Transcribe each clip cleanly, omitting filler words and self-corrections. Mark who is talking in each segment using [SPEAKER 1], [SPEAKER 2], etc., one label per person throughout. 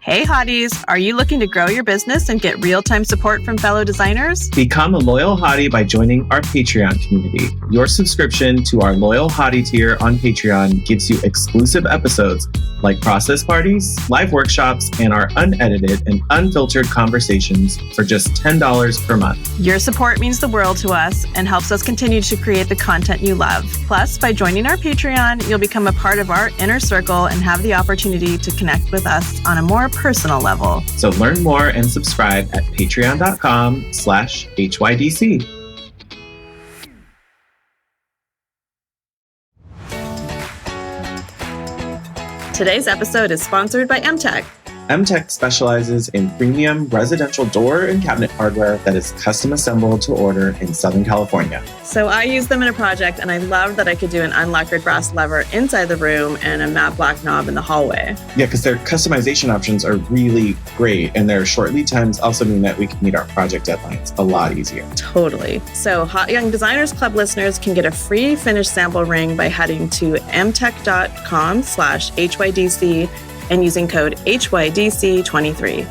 [SPEAKER 1] Hey hotties, are you looking to grow your business and get real-time support from fellow designers?
[SPEAKER 2] Become a loyal hottie by joining our Patreon community. Your subscription to our loyal hottie tier on Patreon gives you exclusive episodes like process parties, live workshops, and our unedited and unfiltered conversations for just $10 per month.
[SPEAKER 1] Your support means the world to us and helps us continue to create the content you love. Plus, by joining our Patreon, you'll become a part of our inner circle and have the opportunity to connect with us on a more personal level.
[SPEAKER 2] So learn more and subscribe at patreon.com/HYDC.
[SPEAKER 1] Today's episode is sponsored by MTech.
[SPEAKER 2] MTech specializes in premium residential door and cabinet hardware that is custom assembled to order in Southern California.
[SPEAKER 1] So I used them in a project and I loved that I could do an unlacquered brass lever inside the room and a matte black knob in the hallway.
[SPEAKER 2] Yeah, because their customization options are really great, and their short lead times also mean that we can meet our project deadlines a lot easier.
[SPEAKER 1] Totally. So Hot Young Designers Club listeners can get a free finished sample ring by heading to mtech.com/HYDC and using code HYDC23.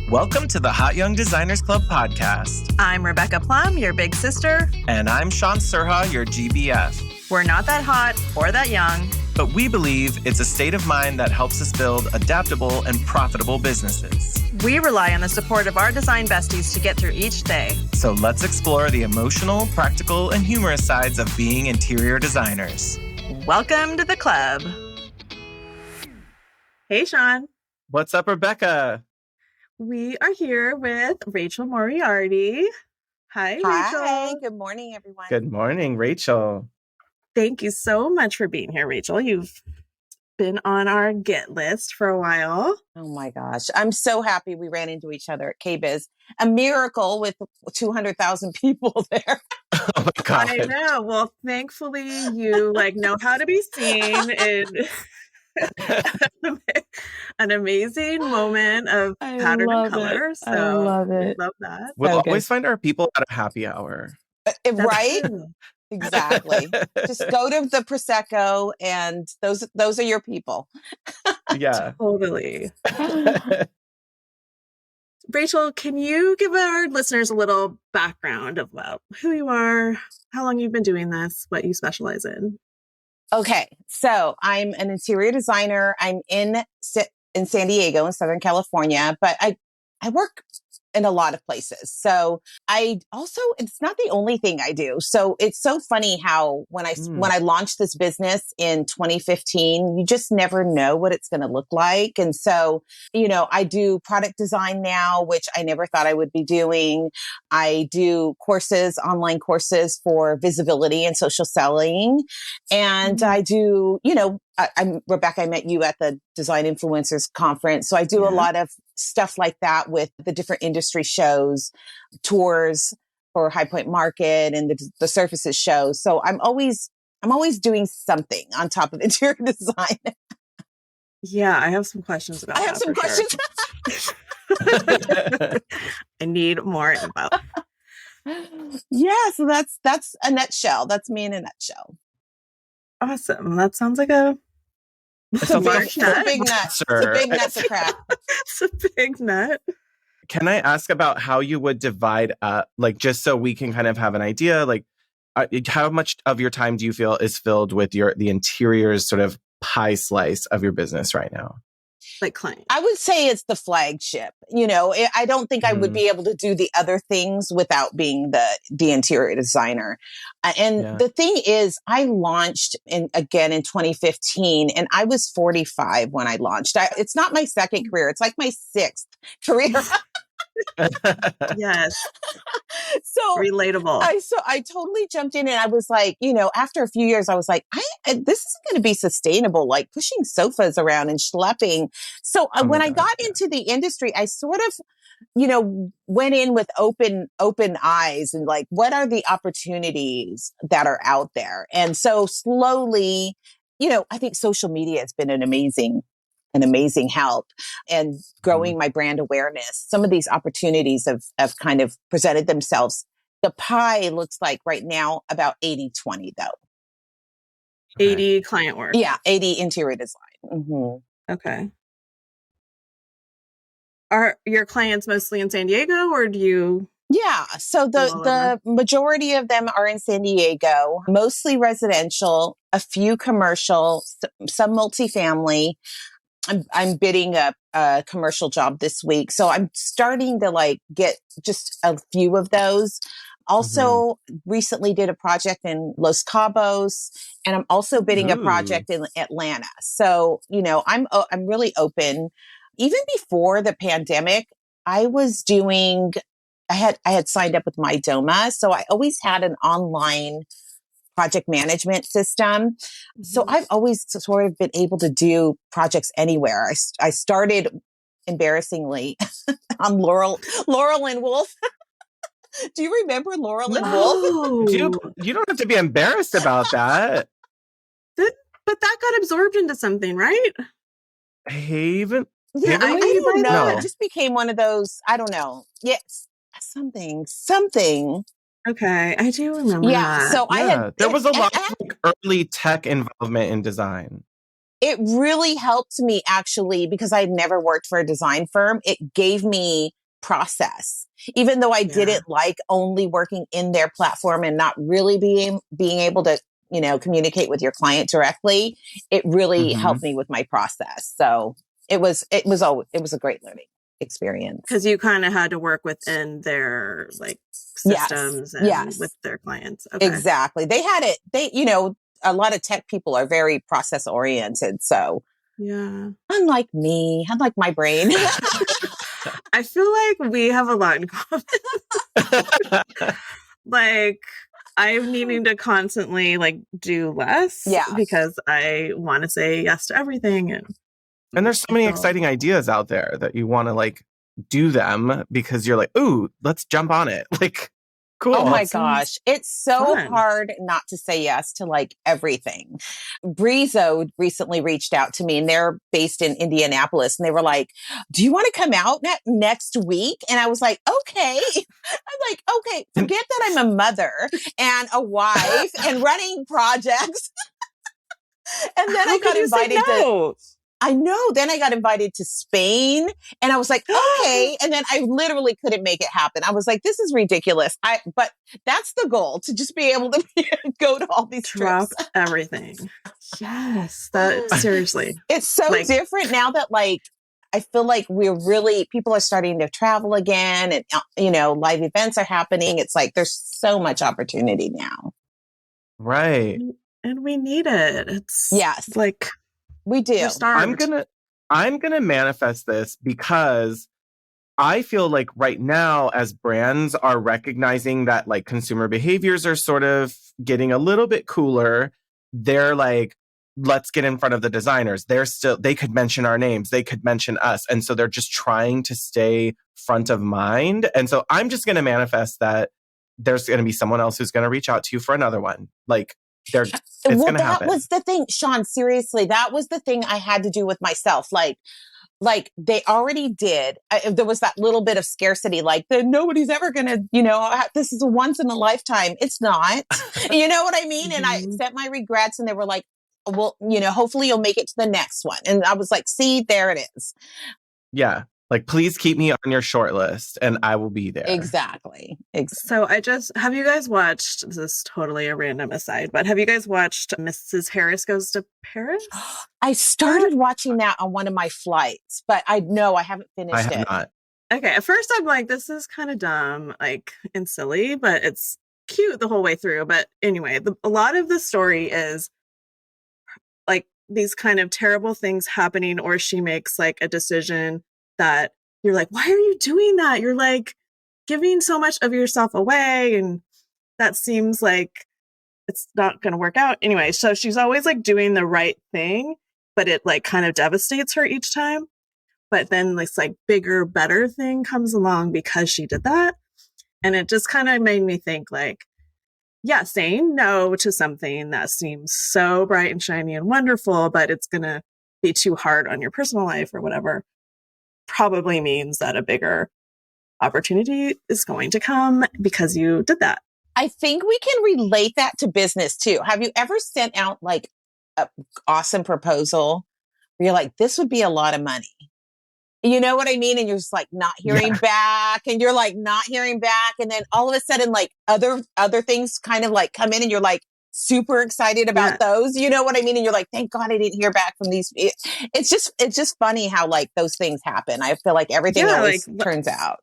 [SPEAKER 3] Welcome to the Hot Young Designers Club podcast.
[SPEAKER 1] I'm Rebecca Plum, your big sister.
[SPEAKER 3] And I'm Shaun, your GBF.
[SPEAKER 1] We're not that hot or that young,
[SPEAKER 3] but we believe it's a state of mind that helps us build adaptable and profitable businesses.
[SPEAKER 1] We rely on the support of our design besties to get through each day.
[SPEAKER 3] So let's explore the emotional, practical, and humorous sides of being interior designers.
[SPEAKER 1] Welcome to the club. Hey, Shaun.
[SPEAKER 3] What's up, Rebecca?
[SPEAKER 1] We are here with Rachel Moriarty. Hi, Rachel.
[SPEAKER 4] Hi, good morning, everyone.
[SPEAKER 3] Good morning, Rachel.
[SPEAKER 1] Thank you so much for being here, Rachel. You've been on our get list for a while.
[SPEAKER 4] Oh my gosh. I'm so happy we ran into each other at KBIZ. A miracle with 200,000 people there.
[SPEAKER 3] Oh my God.
[SPEAKER 1] I know. Well, thankfully you know how to be seen in an amazing moment of pattern and color. So
[SPEAKER 4] I love it.
[SPEAKER 1] Love that.
[SPEAKER 3] We'll always find our people at a happy hour.
[SPEAKER 4] Right? Exactly. Just go to the Prosecco and those are your people.
[SPEAKER 3] Yeah.
[SPEAKER 1] Totally. Rachel, can you give our listeners a little background of who you are, how long you've been doing this, what you specialize in?
[SPEAKER 4] Okay. So I'm an interior designer. I'm in San Diego in Southern California, but I work in a lot of places. So it's not the only thing I do. So it's so funny how when I launched this business in 2015, you just never know what it's going to look like. And so, I do product design now, which I never thought I would be doing. I do online courses for visibility and social selling. And I do, I'm Rebecca, I met you at the Design Influencers Conference. So I do a lot of stuff like that with the different industry shows, tours for High Point Market and the Surfaces show. So I'm always doing something on top of interior design.
[SPEAKER 1] Yeah, I have some questions about that.
[SPEAKER 4] I have some questions.
[SPEAKER 1] Sure. I need more info.
[SPEAKER 4] Yeah, so that's a nutshell. That's me in a nutshell.
[SPEAKER 1] Awesome. That sounds like a
[SPEAKER 4] big nut. It's a big nut to crack.
[SPEAKER 1] It's a big nut.
[SPEAKER 3] Can I ask about how you would divide up, just so we can kind of have an idea, how much of your time do you feel is filled with the interiors sort of pie slice of your business right now?
[SPEAKER 1] Like client.
[SPEAKER 4] I would say it's the flagship. I don't think I would be able to do the other things without being the interior designer. The thing is, I launched again in 2015, and I was 45 when I launched. It's not my second career; it's like my sixth career.
[SPEAKER 1] Yes.
[SPEAKER 4] So
[SPEAKER 1] relatable.
[SPEAKER 4] I totally jumped in, and I was like, after a few years, I was like, this isn't going to be sustainable, like pushing sofas around and schlepping. So when I got into the industry, I sort of, went in with open eyes and what are the opportunities that are out there? And so slowly, I think social media has been an amazing help and growing my brand awareness. Some of these opportunities have kind of presented themselves. The pie looks like right now about 80-20 though.
[SPEAKER 1] 80 client work.
[SPEAKER 4] Yeah, 80 interior design. Mm-hmm.
[SPEAKER 1] Okay. Are your clients mostly in San Diego, or do you?
[SPEAKER 4] Yeah. So
[SPEAKER 1] Go all over?
[SPEAKER 4] the majority of them are in San Diego, mostly residential, a few commercial, some multifamily. I'm bidding a commercial job this week. So I'm starting to like get just a few of those.
[SPEAKER 3] Mhm.
[SPEAKER 4] Also recently did a project in Los Cabos, and I'm also bidding a
[SPEAKER 3] Ooh.
[SPEAKER 4] project in Atlanta. So, I'm really open. Even before the pandemic, I was doing I had signed up with my Doma. So I always had an online project management system. So
[SPEAKER 1] Mhm.
[SPEAKER 4] I've always sort of been able to do projects anywhere. I started embarrassingly on Laurel and Wolf. Do you remember Laurel and Wolf?
[SPEAKER 3] Dude,
[SPEAKER 1] No.
[SPEAKER 3] you don't have to be embarrassed about that.
[SPEAKER 1] That, but that got absorbed into something, right?
[SPEAKER 3] Haven
[SPEAKER 4] Yeah,
[SPEAKER 1] Didn't
[SPEAKER 3] Havenly?
[SPEAKER 4] I
[SPEAKER 1] you
[SPEAKER 4] don't
[SPEAKER 1] buy
[SPEAKER 4] know. It
[SPEAKER 1] that?
[SPEAKER 3] No.
[SPEAKER 4] just became one of those, I don't know. Yes, something.
[SPEAKER 1] Okay, I do remember
[SPEAKER 4] Yeah.
[SPEAKER 1] that.
[SPEAKER 4] So I had,
[SPEAKER 3] Yeah. There was a lot
[SPEAKER 4] and
[SPEAKER 3] of like, early tech involvement in design.
[SPEAKER 4] it really helped me actually because I had never worked for a design firm. It gave me process, even though I
[SPEAKER 1] Yeah.
[SPEAKER 4] didn't like only working in their platform and not really being able to, communicate with your client directly. It really
[SPEAKER 3] Hmm.
[SPEAKER 4] helped me with my process. So it was a great learning experience.
[SPEAKER 1] Because you kind of had to work within their like
[SPEAKER 4] Yes.
[SPEAKER 1] systems and with
[SPEAKER 4] Yes.
[SPEAKER 1] their clients. Okay.
[SPEAKER 4] Exactly. They had it. A lot of tech people are very process oriented. So
[SPEAKER 1] Yeah.
[SPEAKER 4] unlike me, unlike my brain.
[SPEAKER 1] I feel like we have a lot in common. Like I'm needing to constantly like do less
[SPEAKER 4] Yeah.
[SPEAKER 1] because I want to say yes to everything, and
[SPEAKER 3] And there's so
[SPEAKER 1] I
[SPEAKER 3] many
[SPEAKER 1] feel
[SPEAKER 3] exciting ideas out there that you want to like do them because you're like, ooh, let's jump on it. Like,
[SPEAKER 4] Oh
[SPEAKER 3] cool.
[SPEAKER 4] my
[SPEAKER 1] that sounds
[SPEAKER 4] gosh. It's so
[SPEAKER 1] fun.
[SPEAKER 4] hard not to say yes to like everything. Breezo recently reached out to me and they're based in Indianapolis and they were like, do you want to come out next week? And I was like, okay. I'm like, okay, forget that I'm a mother and a wife and running projects. And then
[SPEAKER 1] How
[SPEAKER 4] I
[SPEAKER 1] could
[SPEAKER 4] got
[SPEAKER 1] you say
[SPEAKER 4] invited to
[SPEAKER 1] no?
[SPEAKER 4] I know. Then I got invited to Spain and I was like, okay. And then I literally couldn't make it happen. I was like, this is ridiculous. But that's the goal to just be able to go to all these trips.
[SPEAKER 1] Drop everything. Yes, that seriously.
[SPEAKER 4] It's so
[SPEAKER 1] Like,
[SPEAKER 4] different now that like, I feel like people are starting to travel again and, live events are happening. It's like, there's so much opportunity now.
[SPEAKER 3] Right.
[SPEAKER 1] and we need it. It's
[SPEAKER 4] Yes,
[SPEAKER 1] like
[SPEAKER 4] we
[SPEAKER 1] we're
[SPEAKER 4] do.
[SPEAKER 3] I'm
[SPEAKER 1] starved.
[SPEAKER 3] gonna I'm gonna manifest this because I feel like right now, as brands are recognizing that like consumer behaviors are sort of getting a little bit cooler, they're like, let's get in front of the designers. They could mention our names, they could mention us. And so they're just trying to stay front of mind. And so I'm just going to manifest that there's going to be someone else who's going to reach out to you for another one. Like, it's
[SPEAKER 4] Well,
[SPEAKER 3] going to
[SPEAKER 4] that
[SPEAKER 3] happen.
[SPEAKER 4] was the thing, Shaun, seriously, that was the thing I had to do with myself. Like they already did. There was that little bit of scarcity, like nobody's ever going to, this is a once in a lifetime. It's not, you know what I mean? And I
[SPEAKER 1] Mhm.
[SPEAKER 4] sent my regrets and they were like, well, hopefully you'll make it to the next one. And I was like, see, there it is.
[SPEAKER 3] Yeah. Like, please keep me on your short list and I will be there.
[SPEAKER 4] Exactly.
[SPEAKER 1] So have you guys watched, this is totally a random aside, but have you guys watched Mrs. Harris Goes to Paris?
[SPEAKER 4] I started watching that on one of my flights, but I haven't
[SPEAKER 3] I
[SPEAKER 4] finished
[SPEAKER 3] have
[SPEAKER 4] it.
[SPEAKER 3] not.
[SPEAKER 1] Okay, at first I'm like, this is kind of dumb, like, and silly, but it's cute the whole way through. But anyway, a lot of the story is like these kind of terrible things happening, or she makes like a decision that you're like, why are you doing that? You're like giving so much of yourself away, and that seems like it's not going to work out. Anyway, so she's always like doing the right thing, but it like kind of devastates her each time. But then this like bigger, better thing comes along because she did that. And it just kind of made me think like, yeah, saying no to something that seems so bright and shiny and wonderful, but it's going to be too hard on your personal life or whatever, probably means that a bigger opportunity is going to come because you did that.
[SPEAKER 4] I think we can relate that to business too. Have you ever sent out like an awesome proposal where you're like, this would be a lot of money. You know what I mean? And you're just like not hearing back, and you're like not hearing back. And then all of a sudden, like other things kind of like come in, and you're like super excited about those. You know what I mean? And you're like, thank God I didn't hear back from these. It's just funny how like those things happen. I feel like everything always turns out.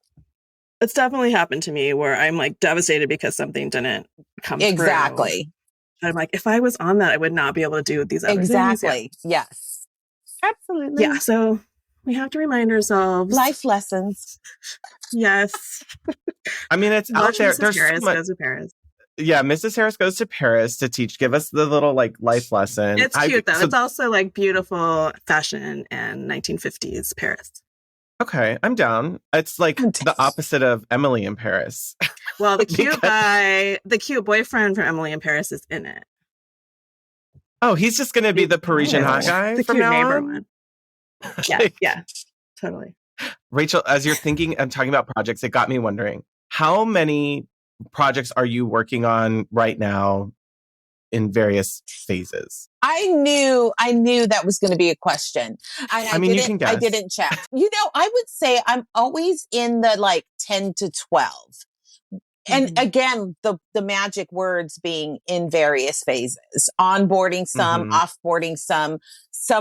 [SPEAKER 1] It's definitely happened to me where I'm like devastated because something didn't come through.
[SPEAKER 4] Exactly.
[SPEAKER 1] I'm like, if I was on that, I would not be able to do these other things.
[SPEAKER 4] Yeah. Yes. Absolutely.
[SPEAKER 1] Yeah. So we have to remind ourselves.
[SPEAKER 4] Life lessons.
[SPEAKER 1] Yes.
[SPEAKER 3] I mean, it's out there.
[SPEAKER 1] There's Harris goes to Paris.
[SPEAKER 3] Yeah, Mrs. Harris Goes to Paris to give us the little like life lesson.
[SPEAKER 1] It's cute though. It's also like beautiful fashion and 1950s Paris.
[SPEAKER 3] Okay, I'm down. It's like the opposite of Emily in Paris.
[SPEAKER 1] Well, the cute guy, the cute boyfriend from Emily in Paris is in it.
[SPEAKER 3] Oh, he's just going to be the Parisian hot guy
[SPEAKER 1] the
[SPEAKER 3] from
[SPEAKER 1] cute
[SPEAKER 3] now
[SPEAKER 1] neighbor
[SPEAKER 3] on?
[SPEAKER 1] one. Yeah, yeah, totally.
[SPEAKER 3] Rachel, as you're thinking and talking about projects, it got me wondering, how many projects are you working on right now in various phases?
[SPEAKER 4] I knew that was going to be a question.
[SPEAKER 3] I mean, you can guess.
[SPEAKER 4] I didn't check. You know, I would say I'm always in the like 10 to 12. And again, the magic words being in various phases, onboarding some, offboarding some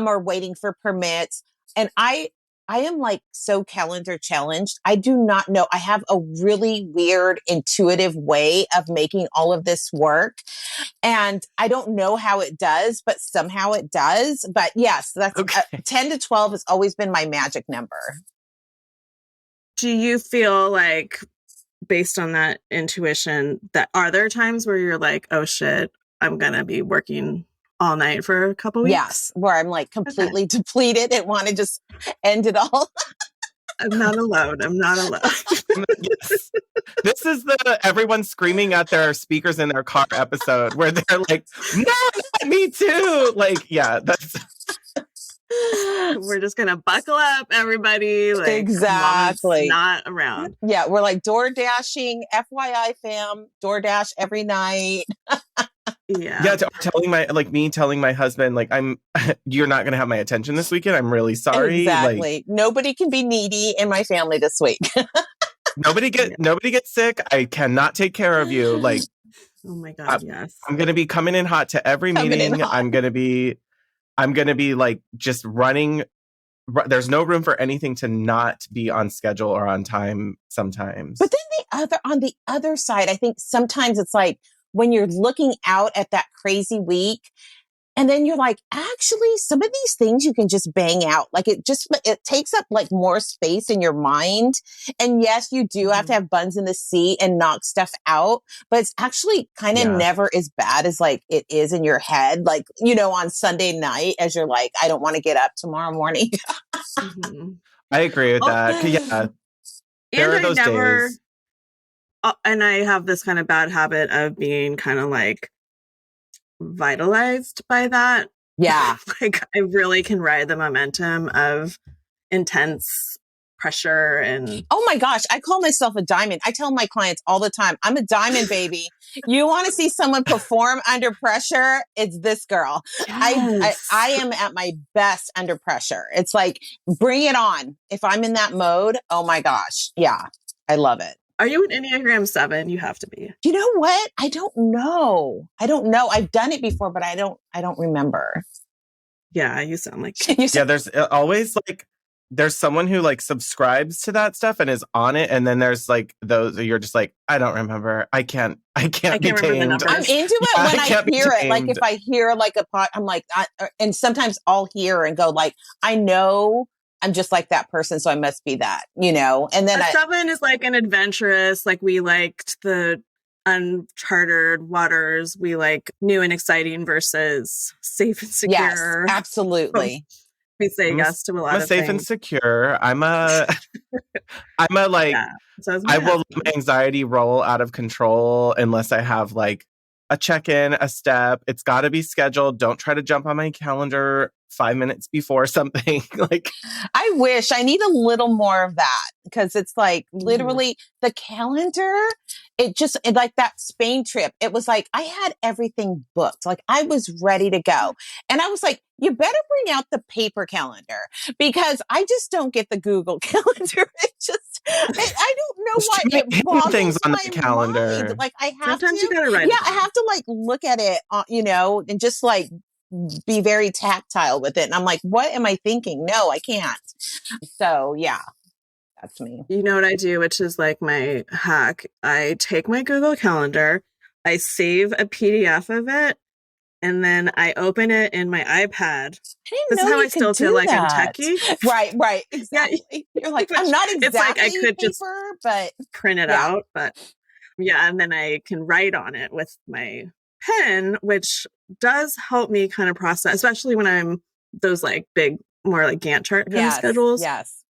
[SPEAKER 4] are waiting for permits. And I am like so calendar challenged. I do not know. I have a really weird intuitive way of making all of this work. And I don't know how it does, but somehow it does. But yes, that's 10 to 12 has always been my magic number.
[SPEAKER 1] Do you feel like, based on that intuition, that are there times where you're like, oh shit, I'm going to be working all night for a couple weeks?
[SPEAKER 4] Yes, where I'm like completely depleted and want to just end it all.
[SPEAKER 1] I'm not alone.
[SPEAKER 3] Yes. This is the everyone screaming at their speakers in their car episode where they're like, no, me too. Like, yeah, that's...
[SPEAKER 1] We're just going to buckle up, everybody. Like,
[SPEAKER 4] exactly.
[SPEAKER 1] Not around.
[SPEAKER 4] Yeah, we're like door dashing, FYI fam, DoorDash every night.
[SPEAKER 3] Yeah, telling my husband, like, you're not going to have my attention this weekend. I'm really sorry.
[SPEAKER 4] Exactly.
[SPEAKER 3] Like,
[SPEAKER 4] nobody can be needy in my family this week.
[SPEAKER 3] nobody gets sick. I cannot take care of you. Like,
[SPEAKER 1] oh my God, yes.
[SPEAKER 3] I'm going to be coming in hot to every meeting. I'm going to be like just running. There's no room for anything to not be on schedule or on time sometimes.
[SPEAKER 4] But then on the other side, I think sometimes it's like when you're looking out at that crazy week and then you're like, actually, some of these things you can just bang out. Like it takes up like more space in your mind. And yes, you do have to have buns in the seat and knock stuff out, but it's actually kind of never as bad as like it is in your head. Like, you know, on Sunday night as you're like, I don't want to get up tomorrow morning.
[SPEAKER 3] I agree with that. Yeah. There are those days.
[SPEAKER 1] And I have this kind of bad habit of being kind of like vitalized by that.
[SPEAKER 4] Yeah.
[SPEAKER 1] Like I really can ride the momentum of intense pressure and
[SPEAKER 4] oh my gosh, I call myself a diamond. I tell my clients all the time, I'm a diamond baby. You want to see someone perform under pressure? It's this girl.
[SPEAKER 1] Yes.
[SPEAKER 4] I am at my best under pressure. It's like, bring it on. If I'm in that mode, oh my gosh. Yeah. I love it.
[SPEAKER 1] Are you an Enneagram 7? You have to be.
[SPEAKER 4] You know what? I don't know. I've done it before, but I don't remember.
[SPEAKER 1] Yeah, you sound like
[SPEAKER 3] yeah, there's always like there's someone who like subscribes to that stuff and is on it, and then there's like those you're just like, I don't remember. I can't be tamed.
[SPEAKER 4] I'm into it when I hear it. Like if I hear like a pot, I'm like, and sometimes I'll hear and go like, I know I'm just like that person, so I must be that, you know? And then
[SPEAKER 1] 7 is like an adventurous, like we liked the uncharted waters. We like new and exciting versus safe and secure.
[SPEAKER 4] Yes, absolutely.
[SPEAKER 1] We say yes to a lot of
[SPEAKER 3] safe
[SPEAKER 1] things.
[SPEAKER 3] And secure. I'm a like,
[SPEAKER 1] yeah. So
[SPEAKER 3] I will let my anxiety roll out of control unless I have like a check-in, a step. It's got to be scheduled. Don't try to jump on my calendar 5 minutes before something. Like,
[SPEAKER 4] I wish I need a little more of that because it's like literally the calendar. It like that Spain trip. It was like I had everything booked. Like I was ready to go. And I was like, you better bring out the paper calendar because I just don't get the Google calendar. I don't know why it boggles
[SPEAKER 3] things on
[SPEAKER 4] my
[SPEAKER 3] the calendar.
[SPEAKER 4] mind. Like I have
[SPEAKER 1] Sometimes
[SPEAKER 4] to,
[SPEAKER 1] you gotta write it
[SPEAKER 4] I
[SPEAKER 1] down.
[SPEAKER 4] have to like look at it, and just like be very tactile with it. And I'm like, what am I thinking? No, I can't. So yeah, that's me.
[SPEAKER 1] You know what I do, which is like my hack. I take my Google Calendar, I save a PDF of it, and then I open it in my iPad.
[SPEAKER 4] I didn't
[SPEAKER 1] This
[SPEAKER 4] know
[SPEAKER 1] is how
[SPEAKER 4] you
[SPEAKER 1] I still
[SPEAKER 4] could
[SPEAKER 1] feel
[SPEAKER 4] do
[SPEAKER 1] like
[SPEAKER 4] that.
[SPEAKER 1] I'm techie.
[SPEAKER 4] Right,
[SPEAKER 1] Yeah,
[SPEAKER 4] exactly. You're like, I'm not exactly
[SPEAKER 1] it's like I could
[SPEAKER 4] paper,
[SPEAKER 1] just
[SPEAKER 4] but
[SPEAKER 1] print it
[SPEAKER 4] yeah.
[SPEAKER 1] out, but yeah, and then I can write on it with my pen, which does help me kind of process, especially when I'm those like big, more like Gantt chart kind of schedules.
[SPEAKER 4] Yes.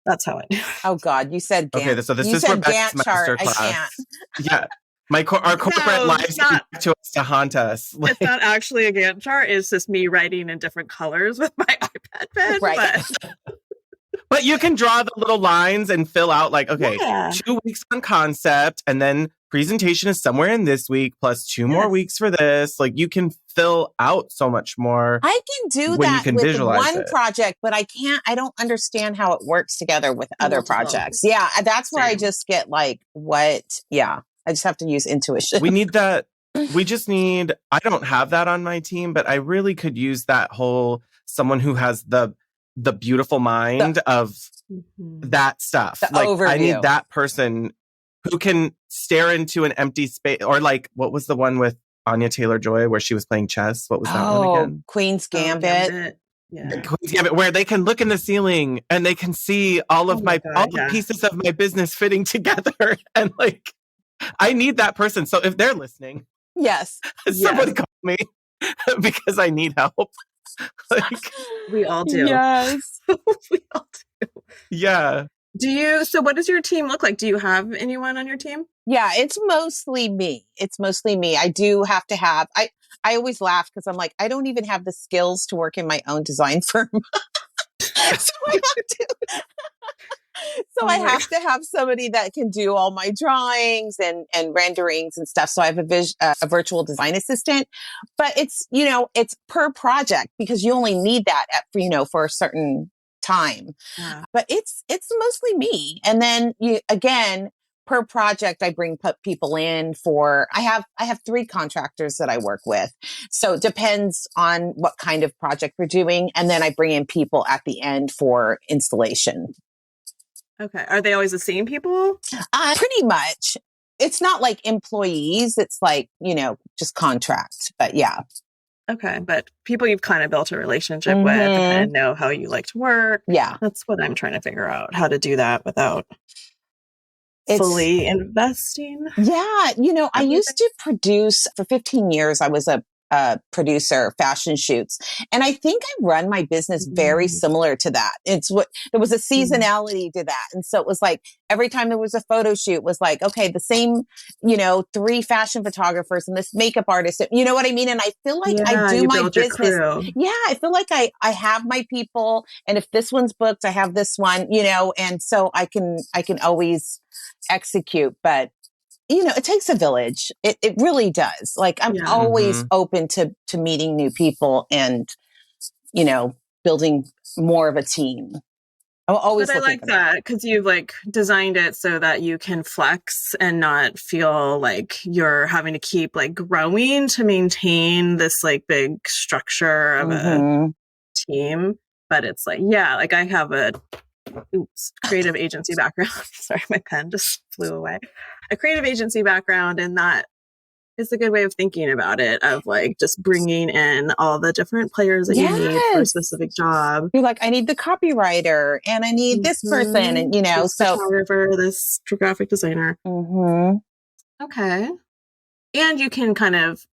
[SPEAKER 1] That's how I do it.
[SPEAKER 4] Oh God, you said Gantt.
[SPEAKER 3] Okay, so this
[SPEAKER 4] you
[SPEAKER 3] is
[SPEAKER 4] said
[SPEAKER 3] Rebecca's
[SPEAKER 4] Gantt chart. I
[SPEAKER 3] masterclass.
[SPEAKER 4] can't.
[SPEAKER 3] Yeah. Our corporate lives come back to us to haunt us.
[SPEAKER 1] It's not actually a Gantt chart. It's just me writing in different colors with my iPad pen.
[SPEAKER 4] Right.
[SPEAKER 3] But you can draw the little lines and fill out like, okay,
[SPEAKER 1] Yeah.
[SPEAKER 3] 2 weeks on concept, and then presentation is somewhere in this week, plus 2 more weeks for this. Like you can fill out so much more.
[SPEAKER 4] I can do
[SPEAKER 3] when
[SPEAKER 4] that
[SPEAKER 3] you can
[SPEAKER 4] with
[SPEAKER 3] visualize
[SPEAKER 4] one
[SPEAKER 3] it.
[SPEAKER 4] project, but I don't understand how it works together with other projects. Yeah, that's where I just get like, what? Yeah, I just have to use intuition.
[SPEAKER 3] We need that. We just need, I don't have that on my team, but I really could use that whole someone who has the beautiful mind of that stuff. Like
[SPEAKER 4] overview.
[SPEAKER 3] I need that person who can stare into an empty space, or like, what was the one with Anya Taylor-Joy where she was playing chess? What was that one again?
[SPEAKER 4] Queen's Gambit.
[SPEAKER 1] Yeah.
[SPEAKER 3] Queen's Gambit, where they can look in the ceiling and they can see all of the pieces of my business fitting together. And like, I need that person. So if they're listening,
[SPEAKER 4] yes,
[SPEAKER 3] somebody call me because I need help. Like,
[SPEAKER 1] we all do.
[SPEAKER 4] Yes,
[SPEAKER 1] we all do.
[SPEAKER 3] Yeah.
[SPEAKER 1] So what does your team look like? Do you have anyone on your team?
[SPEAKER 4] Yeah, it's mostly me. I do have to have, I always laugh because I'm like, I don't even have the skills to work in my own design firm. So I have to have somebody that can do all my drawings and renderings and stuff. So I have a virtual design assistant, but it's per project because you only need that for a certain time. Yeah. But it's mostly me. And then again, per project, I bring people in for, I have 3 contractors that I work with. So it depends on what kind of project we're doing. And then I bring in people at the end for installation.
[SPEAKER 1] Okay. Are they always the same people?
[SPEAKER 4] Pretty much. It's not like employees. It's like, just contract, but yeah.
[SPEAKER 1] Okay. But people you've kind of built a relationship with and kind of know how you like to work.
[SPEAKER 4] Yeah.
[SPEAKER 1] That's what I'm trying to figure out, how to do that without fully investing. Yeah.
[SPEAKER 4] I used to produce for 15 years. I was a producer, fashion shoots. And I think I run my business very similar to that. There was a seasonality to that. And so it was like, every time there was a photo shoot was like, okay, the same, 3 fashion photographers and this makeup artist, you know what I mean? And I feel like I do my business. Yeah. I feel like I have my people. And if this one's booked, I have this one, and so I can always execute, but it takes a village. It really does. Like I'm always open to meeting new people and, building more of a team. I'm always.
[SPEAKER 1] But I like that because you've like designed it so that you can flex and not feel like you're having to keep like growing to maintain this like big structure of a team. But it's like, like I have a creative agency background. Sorry, my pen just flew away. A creative agency background, and that is a good way of thinking about it, of like just bringing in all the different players that you need for a specific job.
[SPEAKER 4] You're like, I need the copywriter and I need this person, and
[SPEAKER 1] this photographer, this graphic designer. Okay. And you can kind of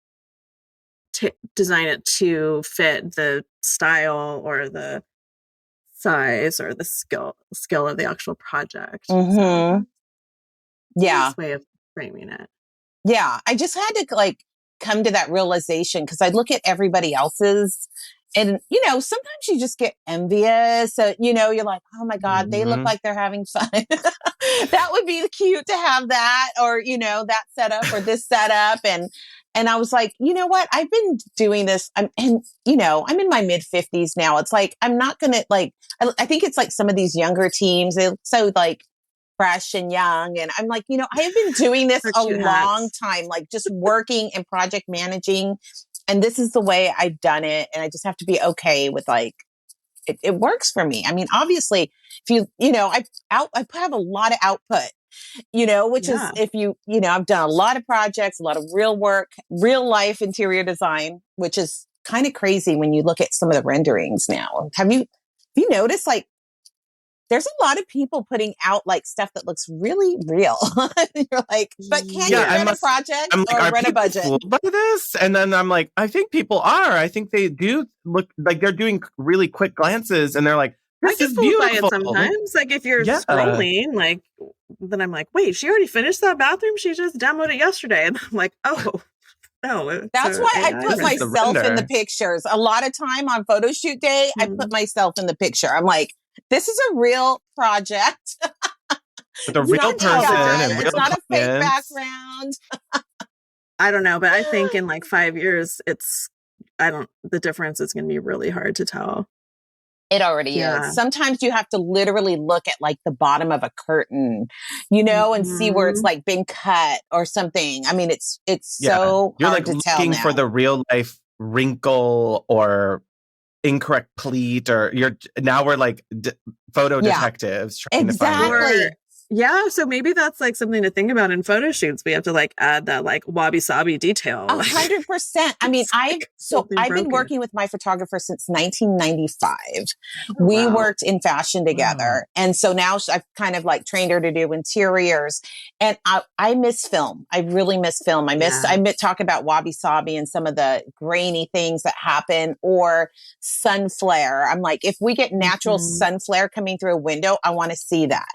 [SPEAKER 1] design it to fit the style or the size or the skill of the actual project. So, nice way of framing it.
[SPEAKER 4] Yeah, I just had to like come to that realization because I look at everybody else's and, sometimes you just get envious. So, you're like, oh my God, they look like they're having fun. That would be cute to have that or, that setup or this setup. And And I was like, you know what? I've been doing this. I'm in my mid 50s now. It's like, I'm not going to like, I think it's like some of these younger teams, they're so like fresh and young. And I'm like, I have been doing this a long time, like just working and project managing. And this is the way I've done it. And I just have to be okay with like, it works for me. I mean, obviously, if I have a lot of output, which is if I've done a lot of projects, a lot of real work, real life interior design, which is kind of crazy when you look at some of the renderings now. Have you noticed like there's a lot of people putting out like stuff that looks really real. You're like, but can you run a project or run a budget?
[SPEAKER 3] Fooled by this? And then I'm like, I think people are. I think they do look like they're doing really quick glances, and they're like, this is beautiful.
[SPEAKER 1] By it sometimes, like if you're scrolling, like then I'm like, wait, she already finished that bathroom? She just demoed it yesterday, and I'm like, oh. No,
[SPEAKER 4] that's why I put myself in the pictures. A lot of time on photo shoot day, I put myself in the picture. I'm like, this is a real project.
[SPEAKER 3] With a real person and real
[SPEAKER 4] it's not a fake background.
[SPEAKER 1] I don't know, but I think in like 5 years, the difference is going to be really hard to tell.
[SPEAKER 4] It already is. Sometimes you have to literally look at like the bottom of a curtain, and see where it's like been cut or something. I mean, it's so
[SPEAKER 3] you're
[SPEAKER 4] hard
[SPEAKER 3] like
[SPEAKER 4] to tell
[SPEAKER 3] looking
[SPEAKER 4] now.
[SPEAKER 3] for the real life wrinkle or incorrect pleat, or we're like photo detectives trying to find it.
[SPEAKER 1] Yeah, so maybe that's like something to think about in photo shoots. We have to like add that like wabi-sabi detail.
[SPEAKER 4] 100%. I mean, I've been working with my photographer since 1995. We worked in fashion together. And so now I've kind of like trained her to do interiors. And I miss film. I really miss film. I talk about wabi-sabi and some of the grainy things that happen, or sun flare. I'm like, if we get natural sun flare coming through a window, I want to see that.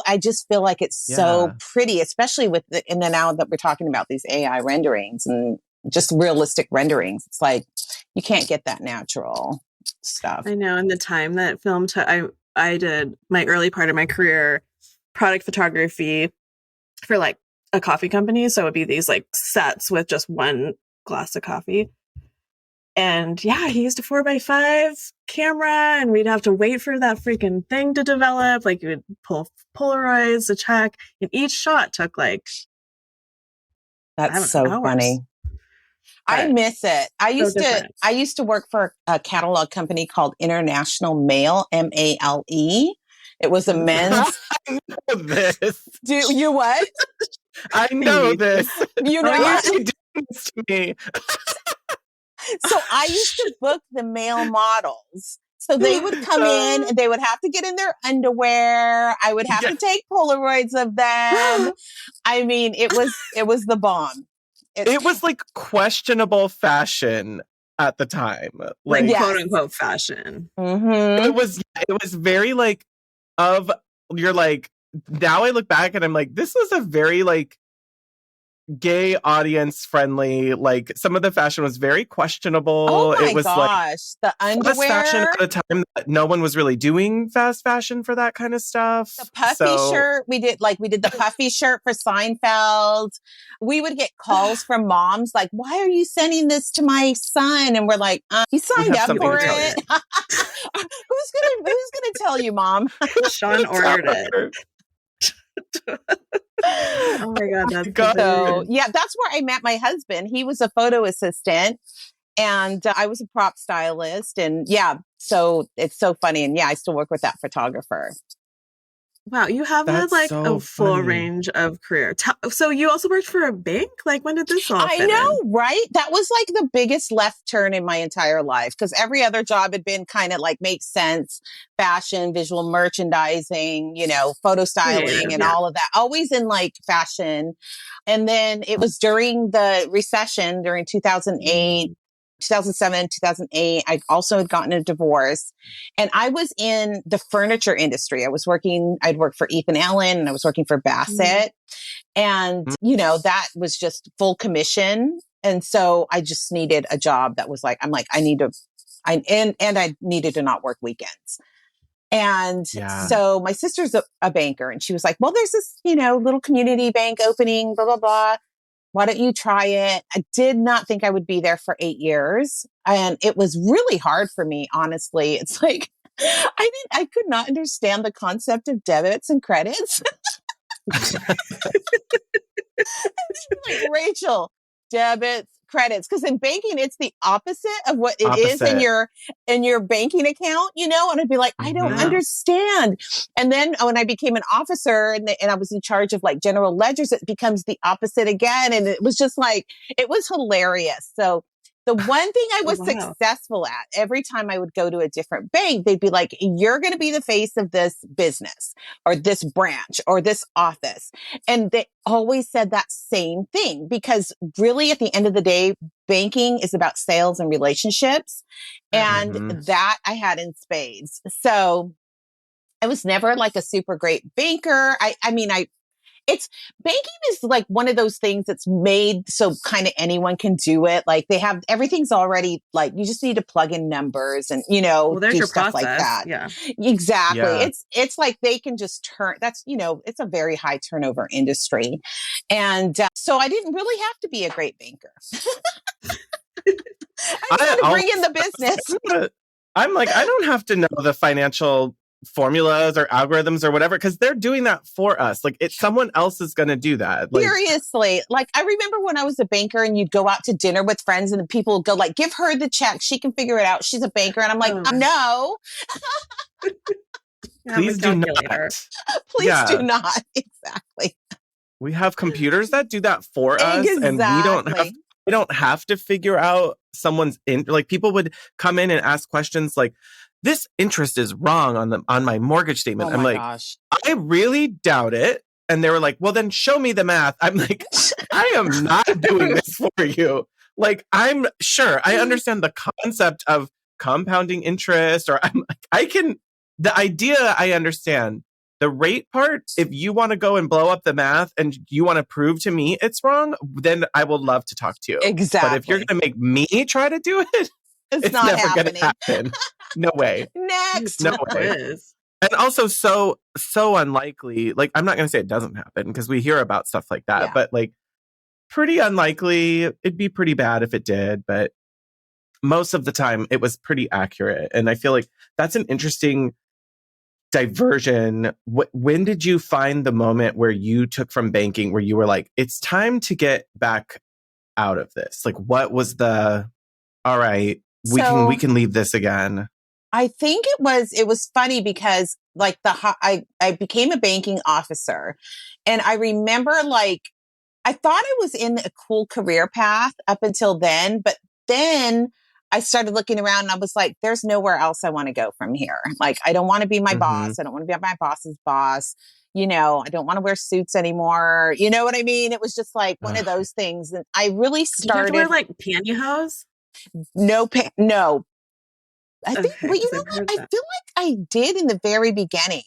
[SPEAKER 4] I just feel like it's so pretty, especially and then now that we're talking about these AI renderings and just realistic renderings. It's like, you can't get that natural stuff.
[SPEAKER 1] I know. In the time that film took, I did my early part of my career, product photography for like a coffee company. So it would be these like sets with just one glass of coffee. And he used a 4x5 camera, and we'd have to wait for that freaking thing to develop. Like, you would pull Polaroids to check, and each shot took like,
[SPEAKER 4] that's so hours. Funny. I miss it. I used to work for a catalog company called International Male, MALE. It was a men's.
[SPEAKER 3] I know this.
[SPEAKER 4] Do you what?
[SPEAKER 3] I know this.
[SPEAKER 4] You know
[SPEAKER 3] what? You did this to me.
[SPEAKER 4] So I used to book the male models. So they would come in and they would have to get in their underwear. I would have to take Polaroids of them. I mean, it was the bomb.
[SPEAKER 3] It was like questionable fashion at the time.
[SPEAKER 1] Like quote unquote fashion.
[SPEAKER 4] Mm-hmm.
[SPEAKER 3] It was very like you're like, now I look back and I'm like, this was a very like gay audience friendly, like some of the fashion was very questionable.
[SPEAKER 4] Oh my
[SPEAKER 3] it was
[SPEAKER 4] gosh, the underwear
[SPEAKER 3] fashion at a time that no one was really doing fast fashion for that kind of stuff.
[SPEAKER 4] The puffy shirt, we did the puffy shirt for Seinfeld. We would get calls from moms like, why are you sending this to my son? And we're like, he signed up for it. Who's gonna tell you, Mom?
[SPEAKER 1] Shaun ordered it. Oh my God, that's
[SPEAKER 4] so that's where I met my husband. He was a photo assistant, and I was a prop stylist, and so it's so funny. And I still work with that photographer.
[SPEAKER 1] Wow, you have had like a full range of career. So you also worked for a bank? Like, when did this all fit in?
[SPEAKER 4] Right? That was like the biggest left turn in my entire life, because every other job had been kind of like make sense, fashion, visual merchandising, photo styling and all of that. Always in like fashion. And then it was during the recession, during 2008, 2007, 2008, I also had gotten a divorce, and I was in the furniture industry. I'd worked for Ethan Allen, and I was working for Bassett. And, that was just full commission. And so I just needed a job that was like, I needed to not work weekends. And so my sister's a banker, and she was like, well, there's this, little community bank opening, blah, blah, blah. why don't you try it? I did not think I would be there for 8 years. And it was really hard for me, honestly. It's like, I could not understand the concept of debits and credits. Like, Rachel, debits, credits. Because in banking, it's the opposite of what it is in your banking account, you know? And I'd be like, I don't understand. And then when I became an officer and I was in charge of like general ledgers, it becomes the opposite again. And it was just like, it was hilarious. So the one thing I was successful at, every time I would go to a different bank, they'd be like, you're going to be the face of this business or this branch or this office. And they always said that same thing, because really at the end of the day, banking is about sales and relationships. And that I had in spades. So I was never like a super great banker. It's banking is like one of those things that's made so kind of anyone can do it. Like they have everything's already like, you just need to plug in numbers and, you know,
[SPEAKER 1] there's
[SPEAKER 4] do
[SPEAKER 1] your
[SPEAKER 4] stuff
[SPEAKER 1] process.
[SPEAKER 4] like that.
[SPEAKER 1] Yeah,
[SPEAKER 4] exactly.
[SPEAKER 3] Yeah.
[SPEAKER 4] It's like they can just turn. That's, you know, it's a very high turnover industry, and so I didn't really have to be a great banker. I just had to bring in the business.
[SPEAKER 3] I'm like, I don't have to know the financial formulas or algorithms or whatever, because they're doing that for us. Like someone else is going to do that. Like,
[SPEAKER 4] seriously. Like I remember when I was a banker and you'd go out to dinner with friends and people would go like, give her the check. She can figure it out. She's a banker. And I'm like, no.
[SPEAKER 3] Please do not.
[SPEAKER 4] Please do not. Exactly.
[SPEAKER 3] We have computers that do that for us, and we don't have to figure out someone's like people would come in and ask questions like, this interest is wrong on my mortgage statement. I'm like, gosh. I really doubt it. And they were like, well, then show me the math. I'm like, I am not doing this for you. Like, I'm sure I understand the concept of compounding interest, or the idea I understand. The rate part, if you want to go and blow up the math and you want to prove to me it's wrong, then I will love to talk to you.
[SPEAKER 4] Exactly.
[SPEAKER 3] But if you're going to make me try to do it, it's not never going to happen. No way.
[SPEAKER 4] Next.
[SPEAKER 3] No way. And also so unlikely. Like, I'm not going to say it doesn't happen because we hear about stuff like that, but like pretty unlikely. It'd be pretty bad if it did, but most of the time it was pretty accurate. And I feel like that's an interesting diversion. When did you find the moment where you took from banking where you were like, it's time to get back out of this? Like, what was all right, we can leave this again?
[SPEAKER 4] I think it was funny because like I became a banking officer, and I remember like, I thought I was in a cool career path up until then, but then I started looking around and I was like, there's nowhere else I want to go from here. Like, I don't want to be my boss. I don't want to be my boss's boss. You know, I don't want to wear suits anymore. You know what I mean? It was just like one of those things. And I really started.
[SPEAKER 1] Did you have to wear like pantyhose?
[SPEAKER 4] No. I think, well, you know what? I feel like I did in the very beginning.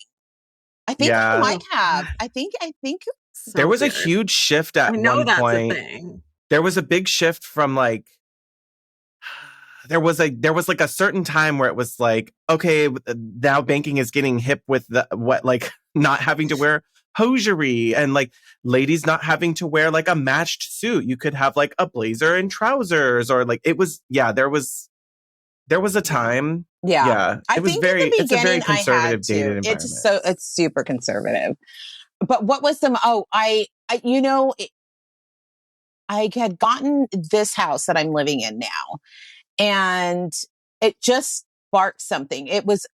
[SPEAKER 4] I think I might have. I think
[SPEAKER 3] so there was a huge shift at one point. There was a big shift from like, there was like a certain time where it was like, okay, now banking is getting hip with not having to wear hosiery, and like ladies not having to wear like a matched suit. You could have like a blazer and trousers, or like it was, there was a time. Yeah. It was it's a very conservative dated environment.
[SPEAKER 4] It's super conservative. But what was I had gotten this house that I'm living in now, and it just sparked something. It was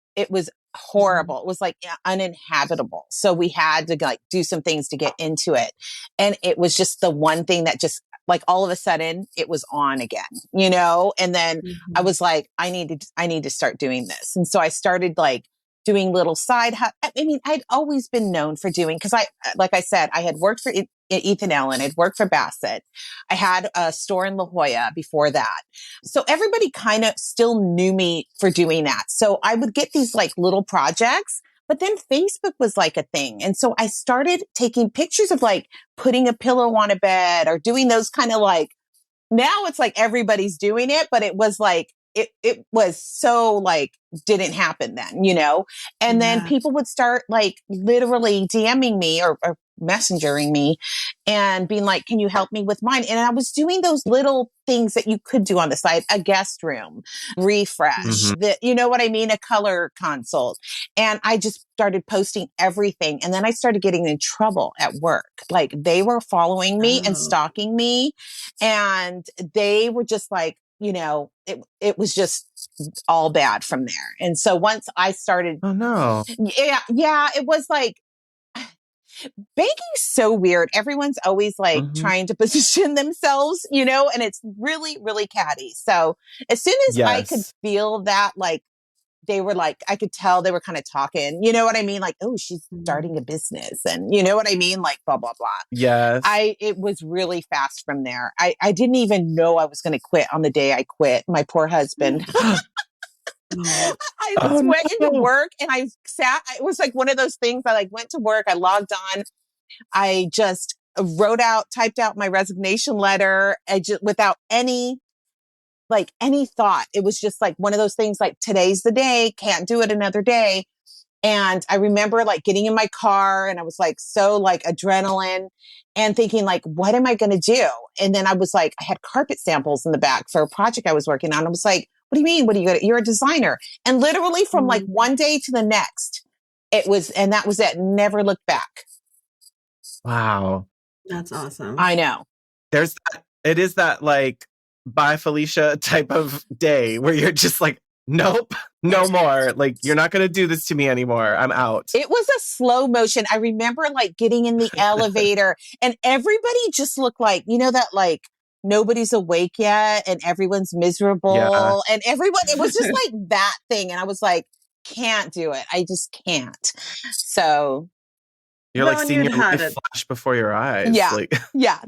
[SPEAKER 4] horrible. It was like uninhabitable. So we had to like do some things to get into it. And it was just the one thing that just like all of a sudden it was on again, you know? And then I was like, I need to start doing this. And so I started like doing little side. I mean, I'd always been known for doing, because like I said, I had worked for Ethan Allen. I'd worked for Bassett. I had a store in La Jolla before that. So everybody kind of still knew me for doing that. So I would get these like little projects, but then Facebook was like a thing. And so I started taking pictures of like putting a pillow on a bed or doing those kind of like, now it's like everybody's doing it, but it was like, it was so like, didn't happen then, you know? And then people would start like literally DMing me or messengering me and being like, can you help me with mine? And I was doing those little things that you could do on the side, a guest room, refresh, you know what I mean? A color consult. And I just started posting everything. And then I started getting in trouble at work. Like they were following me and stalking me. And they were just like, you know, it was just all bad from there. And so once I started,
[SPEAKER 3] oh no,
[SPEAKER 4] yeah, it was like, banking's so weird. Everyone's always like trying to position themselves, you know, and it's really, really catty. So as soon as I could feel that, like, they were like, I could tell they were kind of talking, you know what I mean? Like, oh, she's starting a business and you know what I mean? Like, blah, blah, blah.
[SPEAKER 3] Yes.
[SPEAKER 4] It was really fast from there. I didn't even know I was going to quit on the day I quit. My poor husband. I went into work and I sat, it was like one of those things. I like went to work, I logged on, I just typed out my resignation letter. I just, without any thought. It was just like one of those things like today's the day, can't do it another day. And I remember like getting in my car and I was like, so like adrenaline and thinking like, what am I going to do? And then I was like, I had carpet samples in the back for a project I was working on. I was like, what do you mean? What are you going to, you're a designer. And literally from like one day to the next, and that was it. Never looked back.
[SPEAKER 3] Wow.
[SPEAKER 1] That's awesome.
[SPEAKER 4] I know.
[SPEAKER 3] It is that like, bye Felicia type of day where you're just like, nope, no more. Like, you're not going to do this to me anymore. I'm out.
[SPEAKER 4] It was a slow motion. I remember like getting in the elevator and everybody just looked like, you know, that like nobody's awake yet and everyone's miserable and everyone, it was just like that thing. And I was like, can't do it. I just can't. So.
[SPEAKER 3] You're like seeing your life flash before your eyes.
[SPEAKER 4] Yeah.
[SPEAKER 3] Like.
[SPEAKER 4] Yeah.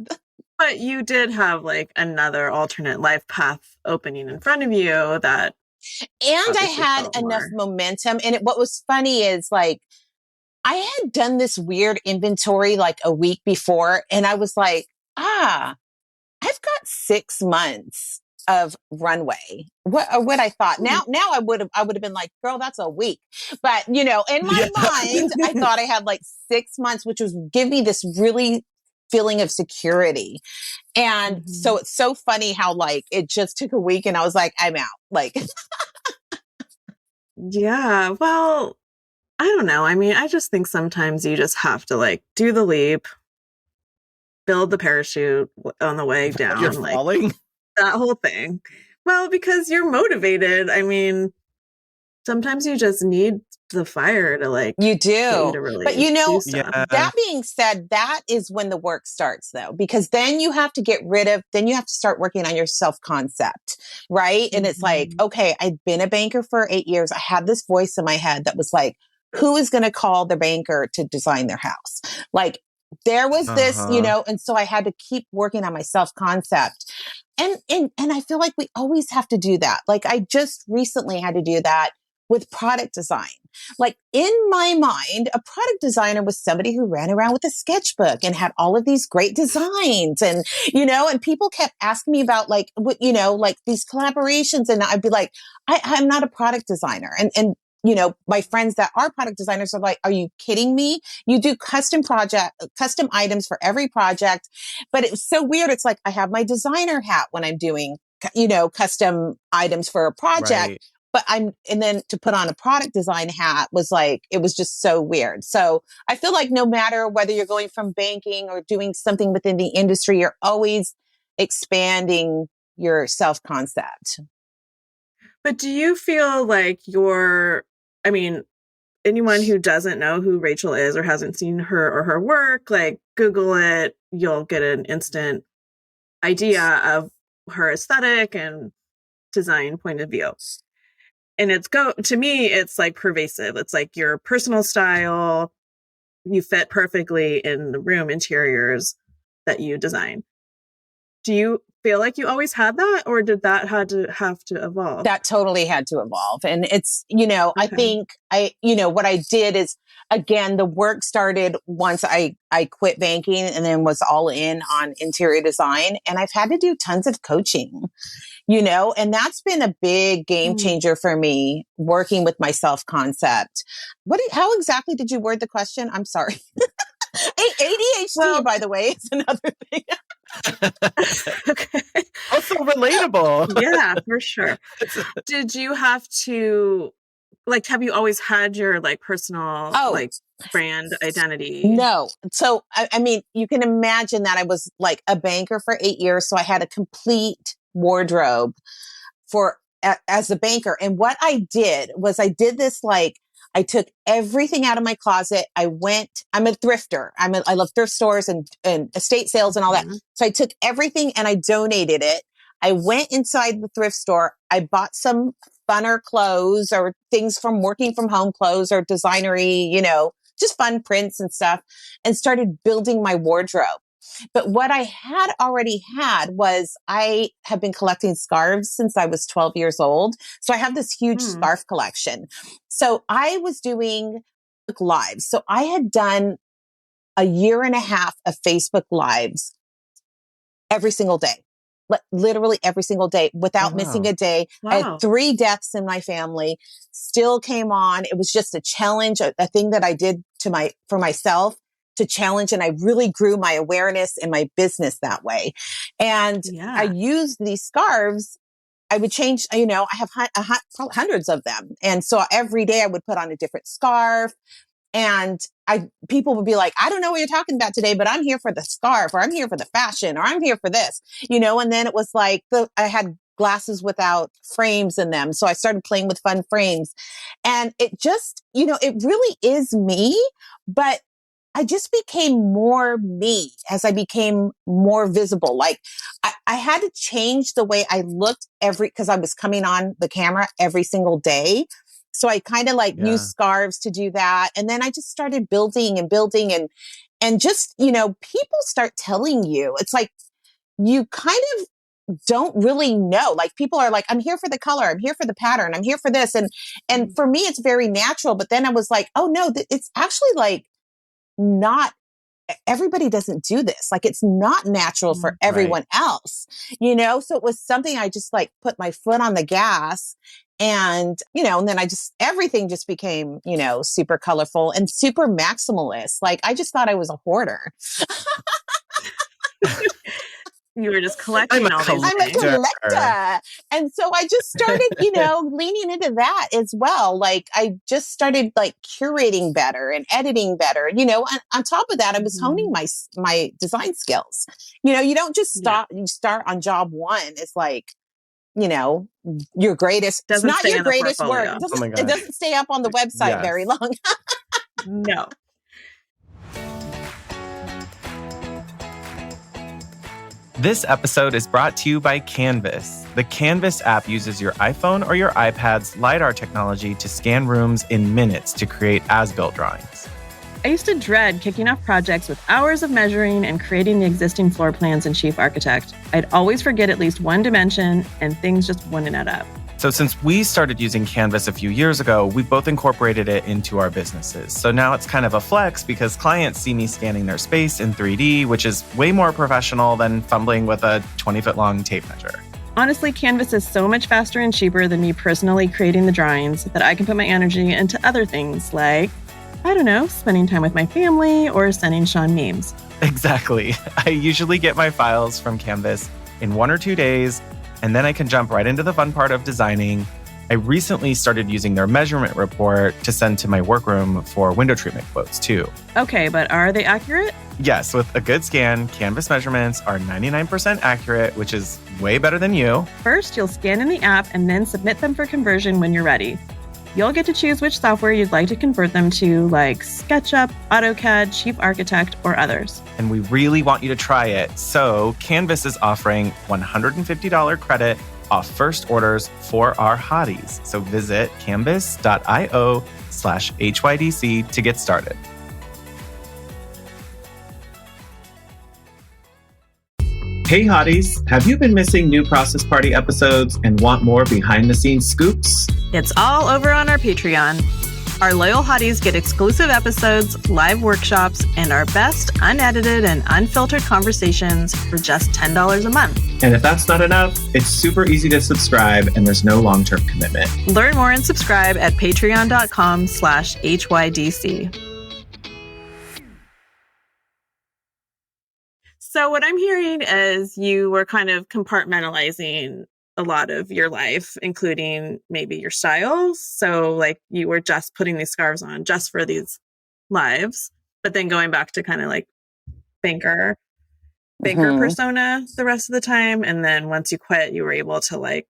[SPEAKER 1] But you did have like another alternate life path opening in front of you that.
[SPEAKER 4] And I had enough momentum. And what was funny is like, I had done this weird inventory like a week before. And I was like, I've got 6 months of runway. What I thought. Now I would have been like, girl, that's a week. But you know, in my mind, I thought I had like 6 months, which was give me this really feeling of security. And so it's so funny how like it just took a week and I was like, I'm out. Like,
[SPEAKER 1] yeah, well, I don't know. I mean, I just think sometimes you just have to like do the leap, build the parachute on the way down.
[SPEAKER 3] You're
[SPEAKER 1] like,
[SPEAKER 3] falling?
[SPEAKER 1] That whole thing. Well, because you're motivated. I mean, sometimes you just need the fire to like
[SPEAKER 4] you do
[SPEAKER 1] you to really
[SPEAKER 4] but you know
[SPEAKER 1] that
[SPEAKER 4] being said, that is when the work starts though, because then you have to start working on your self-concept, right? And it's like, okay, I've been a banker for 8 years. I had this voice in my head that was like, who is going to call the banker to design their house? Like there was this, you know, and so I had to keep working on my self-concept. And I feel like we always have to do that. Like I just recently had to do that with product design. Like in my mind, a product designer was somebody who ran around with a sketchbook and had all of these great designs and, you know, and people kept asking me about like, what, you know, like these collaborations. And I'd be like, I'm not a product designer. And, you know, my friends that are product designers are like, are you kidding me? You do custom items for every project. But it was so weird. It's like, I have my designer hat when I'm doing, you know, custom items for a project. Right. But and then to put on a product design hat was like, it was just so weird. So I feel like no matter whether you're going from banking or doing something within the industry, you're always expanding your self-concept.
[SPEAKER 1] But do you feel like anyone who doesn't know who Rachel is or hasn't seen her or her work, like Google it, you'll get an instant idea of her aesthetic and design point of view. And to me, it's like pervasive. It's like your personal style. You fit perfectly in the room interiors that you design. Do you feel like you always had that, or did that have to evolve?
[SPEAKER 4] That totally had to evolve. And it's, you know, okay. I think what I did is, again, the work started once I quit banking and then was all in on interior design. And I've had to do tons of coaching, you know, and that's been a big game changer for me, working with my self-concept. How exactly did you word the question? I'm sorry. ADHD, by the way, is another thing.
[SPEAKER 1] Okay.
[SPEAKER 3] Also relatable.
[SPEAKER 1] Yeah, for sure. Did you have to, like, have you always had your like personal like brand identity?
[SPEAKER 4] No. So, I mean, you can imagine that I was like a banker for 8 years. So I had a complete wardrobe as a banker. And what I did was I did this, like, I took everything out of my closet. I'm a thrifter. I love thrift stores and estate sales and all that. So I took everything and I donated it. I went inside the thrift store. I bought some funner clothes or things from working from home clothes or designery, just fun prints and stuff, and started building my wardrobe. But what I had already had was I have been collecting scarves since I was 12 years old. So I have this huge scarf collection. So I was doing lives. So I had done a year and a half of Facebook lives every single day. Literally every single day without missing a day. I had 3 deaths in my family, still came on. It was just a challenge, a thing that I did for myself to challenge. And I really grew my awareness in my business that way. And I used these scarves. I would change, I have hundreds of them. And so every day I would put on a different scarf. And people would be like, I don't know what you're talking about today, but I'm here for the scarf, or I'm here for the fashion, or I'm here for this, and then it was like, I had glasses without frames in them. So I started playing with fun frames, and it just, it really is me, but I just became more me as I became more visible. Like I had to change the way I looked because I was coming on the camera every single day. So I kind of used scarves to do that. And then I just started building and just, people start telling you, it's like, you kind of don't really know. Like people are like, I'm here for the color. I'm here for the pattern. I'm here for this. And for me, it's very natural. But then I was like, oh no, it's actually like not, everybody doesn't do this. Like it's not natural for everyone else, So it was something I just put my foot on the gas. And, and then everything just became, super colorful and super maximalist. Like, I just thought I was a hoarder.
[SPEAKER 1] You were just collecting all these things.
[SPEAKER 4] I'm a collector. And so I just started, leaning into that as well. Like, I just started curating better and editing better, on top of that, I was honing my design skills. You don't just you start on job one. It's like, your greatest, it's not your greatest work. It doesn't stay up on the website very long.
[SPEAKER 1] No.
[SPEAKER 3] This episode is brought to you by Canvas. The Canvas app uses your iPhone or your iPad's LiDAR technology to scan rooms in minutes to create as-built drawings.
[SPEAKER 1] I used to dread kicking off projects with hours of measuring and creating the existing floor plans in Chief Architect. I'd always forget at least one dimension and things just wouldn't add up.
[SPEAKER 3] So since we started using Canvas a few years ago, we both incorporated it into our businesses. So now it's kind of a flex because clients see me scanning their space in 3D, which is way more professional than fumbling with a 20-foot-long tape measure.
[SPEAKER 1] Honestly, Canvas is so much faster and cheaper than me personally creating the drawings that I can put my energy into other things like, I don't know, spending time with my family or sending Shaun memes.
[SPEAKER 3] Exactly. I usually get my files from Canvas in 1 or 2 days, and then I can jump right into the fun part of designing. I recently started using their measurement report to send to my workroom for window treatment quotes too.
[SPEAKER 1] Okay, but are they accurate?
[SPEAKER 3] Yes, with a good scan, Canvas measurements are 99% accurate, which is way better than you.
[SPEAKER 1] First, you'll scan in the app and then submit them for conversion when you're ready. You'll get to choose which software you'd like to convert them to, like SketchUp, AutoCAD, Chief Architect, or others.
[SPEAKER 3] And we really want you to try it. So Canvas is offering $150 credit off first orders for our hotties. So visit canvas.io/HYDC to get started.
[SPEAKER 2] Hey hotties, have you been missing new Process Party episodes and want more behind-the-scenes scoops?
[SPEAKER 1] It's all over on our Patreon. Our loyal hotties get exclusive episodes, live workshops, and our best unedited and unfiltered conversations for just $10 a month.
[SPEAKER 2] And if that's not enough, it's super easy to subscribe and there's no long-term commitment.
[SPEAKER 1] Learn more and subscribe at patreon.com/HYDC. So what I'm hearing is you were kind of compartmentalizing a lot of your life, including maybe your styles. So like you were just putting these scarves on just for these lives, but then going back to kind of like banker persona the rest of the time. And then once you quit, you were able to like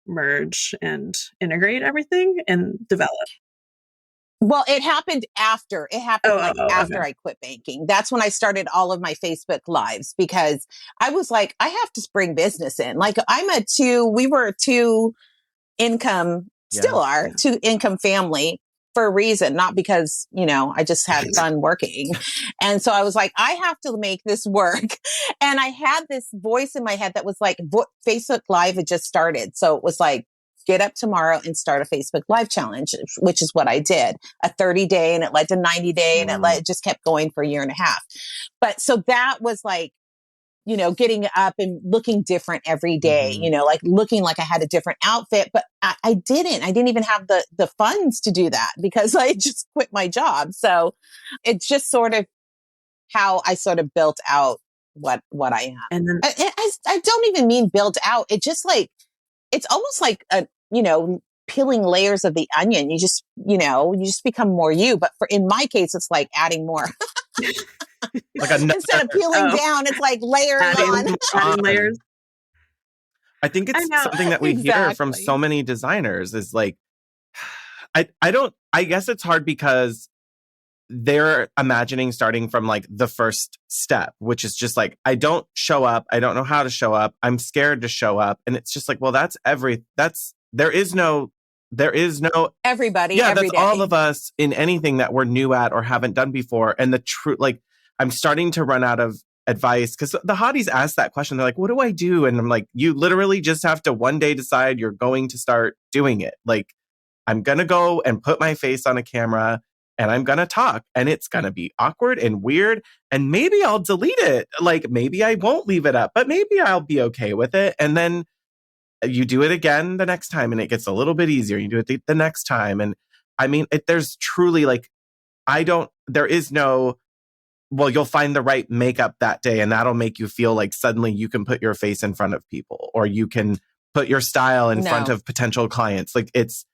[SPEAKER 1] merge and integrate everything and develop.
[SPEAKER 4] Well, it happened after. It happened after
[SPEAKER 1] Okay.
[SPEAKER 4] I quit banking. That's when I started all of my Facebook lives because I was like, I have to bring business in. Like we were a two income, still are two income family for a reason, not because, I just had fun working. And so I was like, I have to make this work. And I had this voice in my head that was like, Facebook Live had just started. So it was like, get up tomorrow and start a Facebook Live challenge, which is what I did. A 30-day, and it led to 90-day, and it just kept going for a year and a half. But so that was like, getting up and looking different every day, like looking like I had a different outfit, but I didn't even have the funds to do that because I just quit my job. So it's just sort of how I sort of built out what I am.
[SPEAKER 1] And then
[SPEAKER 4] I don't even mean build out. It just like, it's almost like peeling layers of the onion. You just become more you. But in my case, it's like adding more.
[SPEAKER 3] Like
[SPEAKER 4] instead of peeling down, it's like layering
[SPEAKER 1] adding layers.
[SPEAKER 3] I think it's something that we hear from so many designers is like, I guess it's hard because they're imagining starting from like the first step, which is just like, I don't show up. I don't know how to show up. I'm scared to show up. And it's just like, well, there is no
[SPEAKER 4] everybody.
[SPEAKER 3] Yeah,
[SPEAKER 4] every
[SPEAKER 3] that's
[SPEAKER 4] day.
[SPEAKER 3] all of us in anything that we're new at or haven't done before. And the truth, like, I'm starting to run out of advice because the hotties ask that question. They're like, what do I do? And I'm like, you literally just have to one day decide you're going to start doing it. Like, I'm going to go and put my face on a camera and I'm going to talk, and it's going to be awkward and weird. And maybe I'll delete it. Like, maybe I won't leave it up, but maybe I'll be okay with it. And then you do it again the next time and it gets a little bit easier. You do it the next time. And I mean, there's truly like, there is no, well, you'll find the right makeup that day and that'll make you feel like suddenly you can put your face in front of people or you can put your style in front of potential clients. Like, it's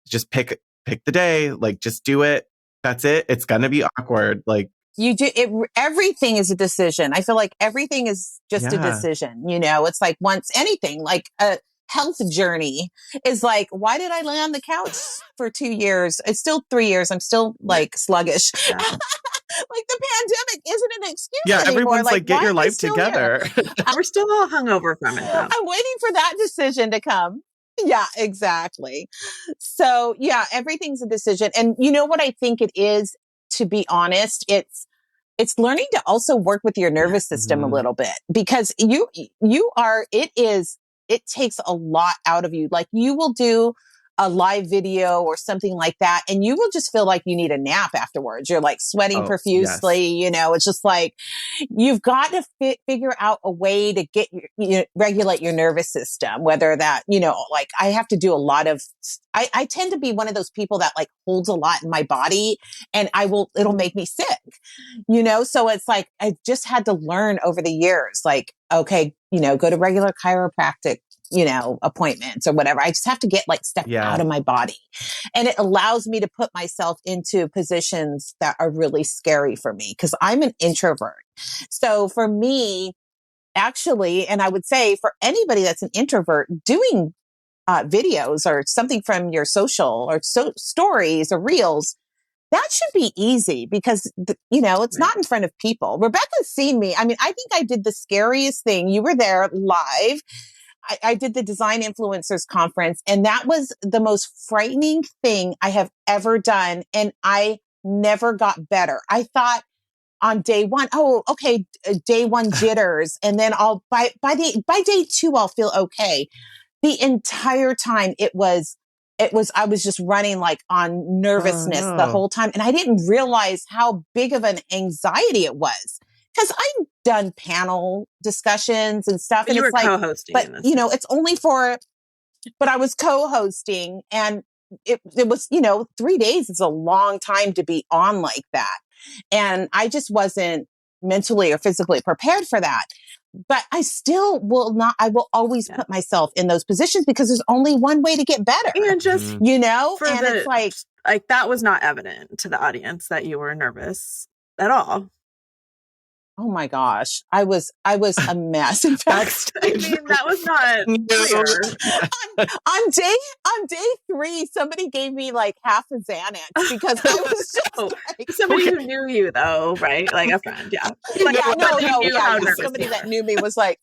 [SPEAKER 3] just pick the day, like just do it. That's it. It's going to be awkward. Like,
[SPEAKER 4] you do it. Everything is a decision. I feel like everything is just a decision. It's like once anything like a health journey is like, why did I lay on the couch for 2 years? It's still 3 years. I'm still like sluggish. Yeah. Like the pandemic isn't an excuse anymore.
[SPEAKER 3] Everyone's like get your life together.
[SPEAKER 1] We're still all hungover from it, though.
[SPEAKER 4] I'm waiting for that decision to come. Yeah, exactly. So yeah, everything's a decision. And you know what I think it is, to be honest, it's learning to also work with your nervous system a little bit because it takes a lot out of you. Like you will do a live video or something like that, and you will just feel like you need a nap afterwards. You're like sweating profusely. Yes. It's just like, you've got to figure out a way to get regulate your nervous system, whether that, like I have to do a lot of, I tend to be one of those people that like holds a lot in my body and it'll make me sick, so it's like, I just had to learn over the years, like, okay, go to regular chiropractic appointments or whatever. I just have to get like stuff out of my body. And it allows me to put myself into positions that are really scary for me because I'm an introvert. So for me, actually, and I would say for anybody that's an introvert, doing videos or something from your social or stories or reels, that should be easy because, it's not in front of people. Rebecca's seen me. I mean, I think I did the scariest thing. You were there live. I did the Design Influencers Conference, and that was the most frightening thing I have ever done. And I never got better. I thought on day one, day one jitters. And then by day two, I'll feel okay. The entire time I was just running like on nervousness the whole time. And I didn't realize how big of an anxiety it was. Because I've done panel discussions and stuff.
[SPEAKER 1] But
[SPEAKER 4] and
[SPEAKER 1] you
[SPEAKER 4] it's
[SPEAKER 1] were
[SPEAKER 4] like,
[SPEAKER 1] co-hosting.
[SPEAKER 4] But, it's only but I was co-hosting and it was, 3 days is a long time to be on like that. And I just wasn't mentally or physically prepared for that. But I still will not, I will always put myself in those positions because there's only one way to get better.
[SPEAKER 1] And just,
[SPEAKER 4] you know,
[SPEAKER 1] for
[SPEAKER 4] and it's like
[SPEAKER 1] that was not evident to the audience that you were nervous at all.
[SPEAKER 4] Oh my gosh. I was a mess. In fact,
[SPEAKER 1] I mean, that was not clear.
[SPEAKER 4] on day 3, somebody gave me like half a Xanax because I was just like,
[SPEAKER 1] somebody who knew you though, right? Like a friend. Yeah. Like,
[SPEAKER 4] somebody that knew me was like,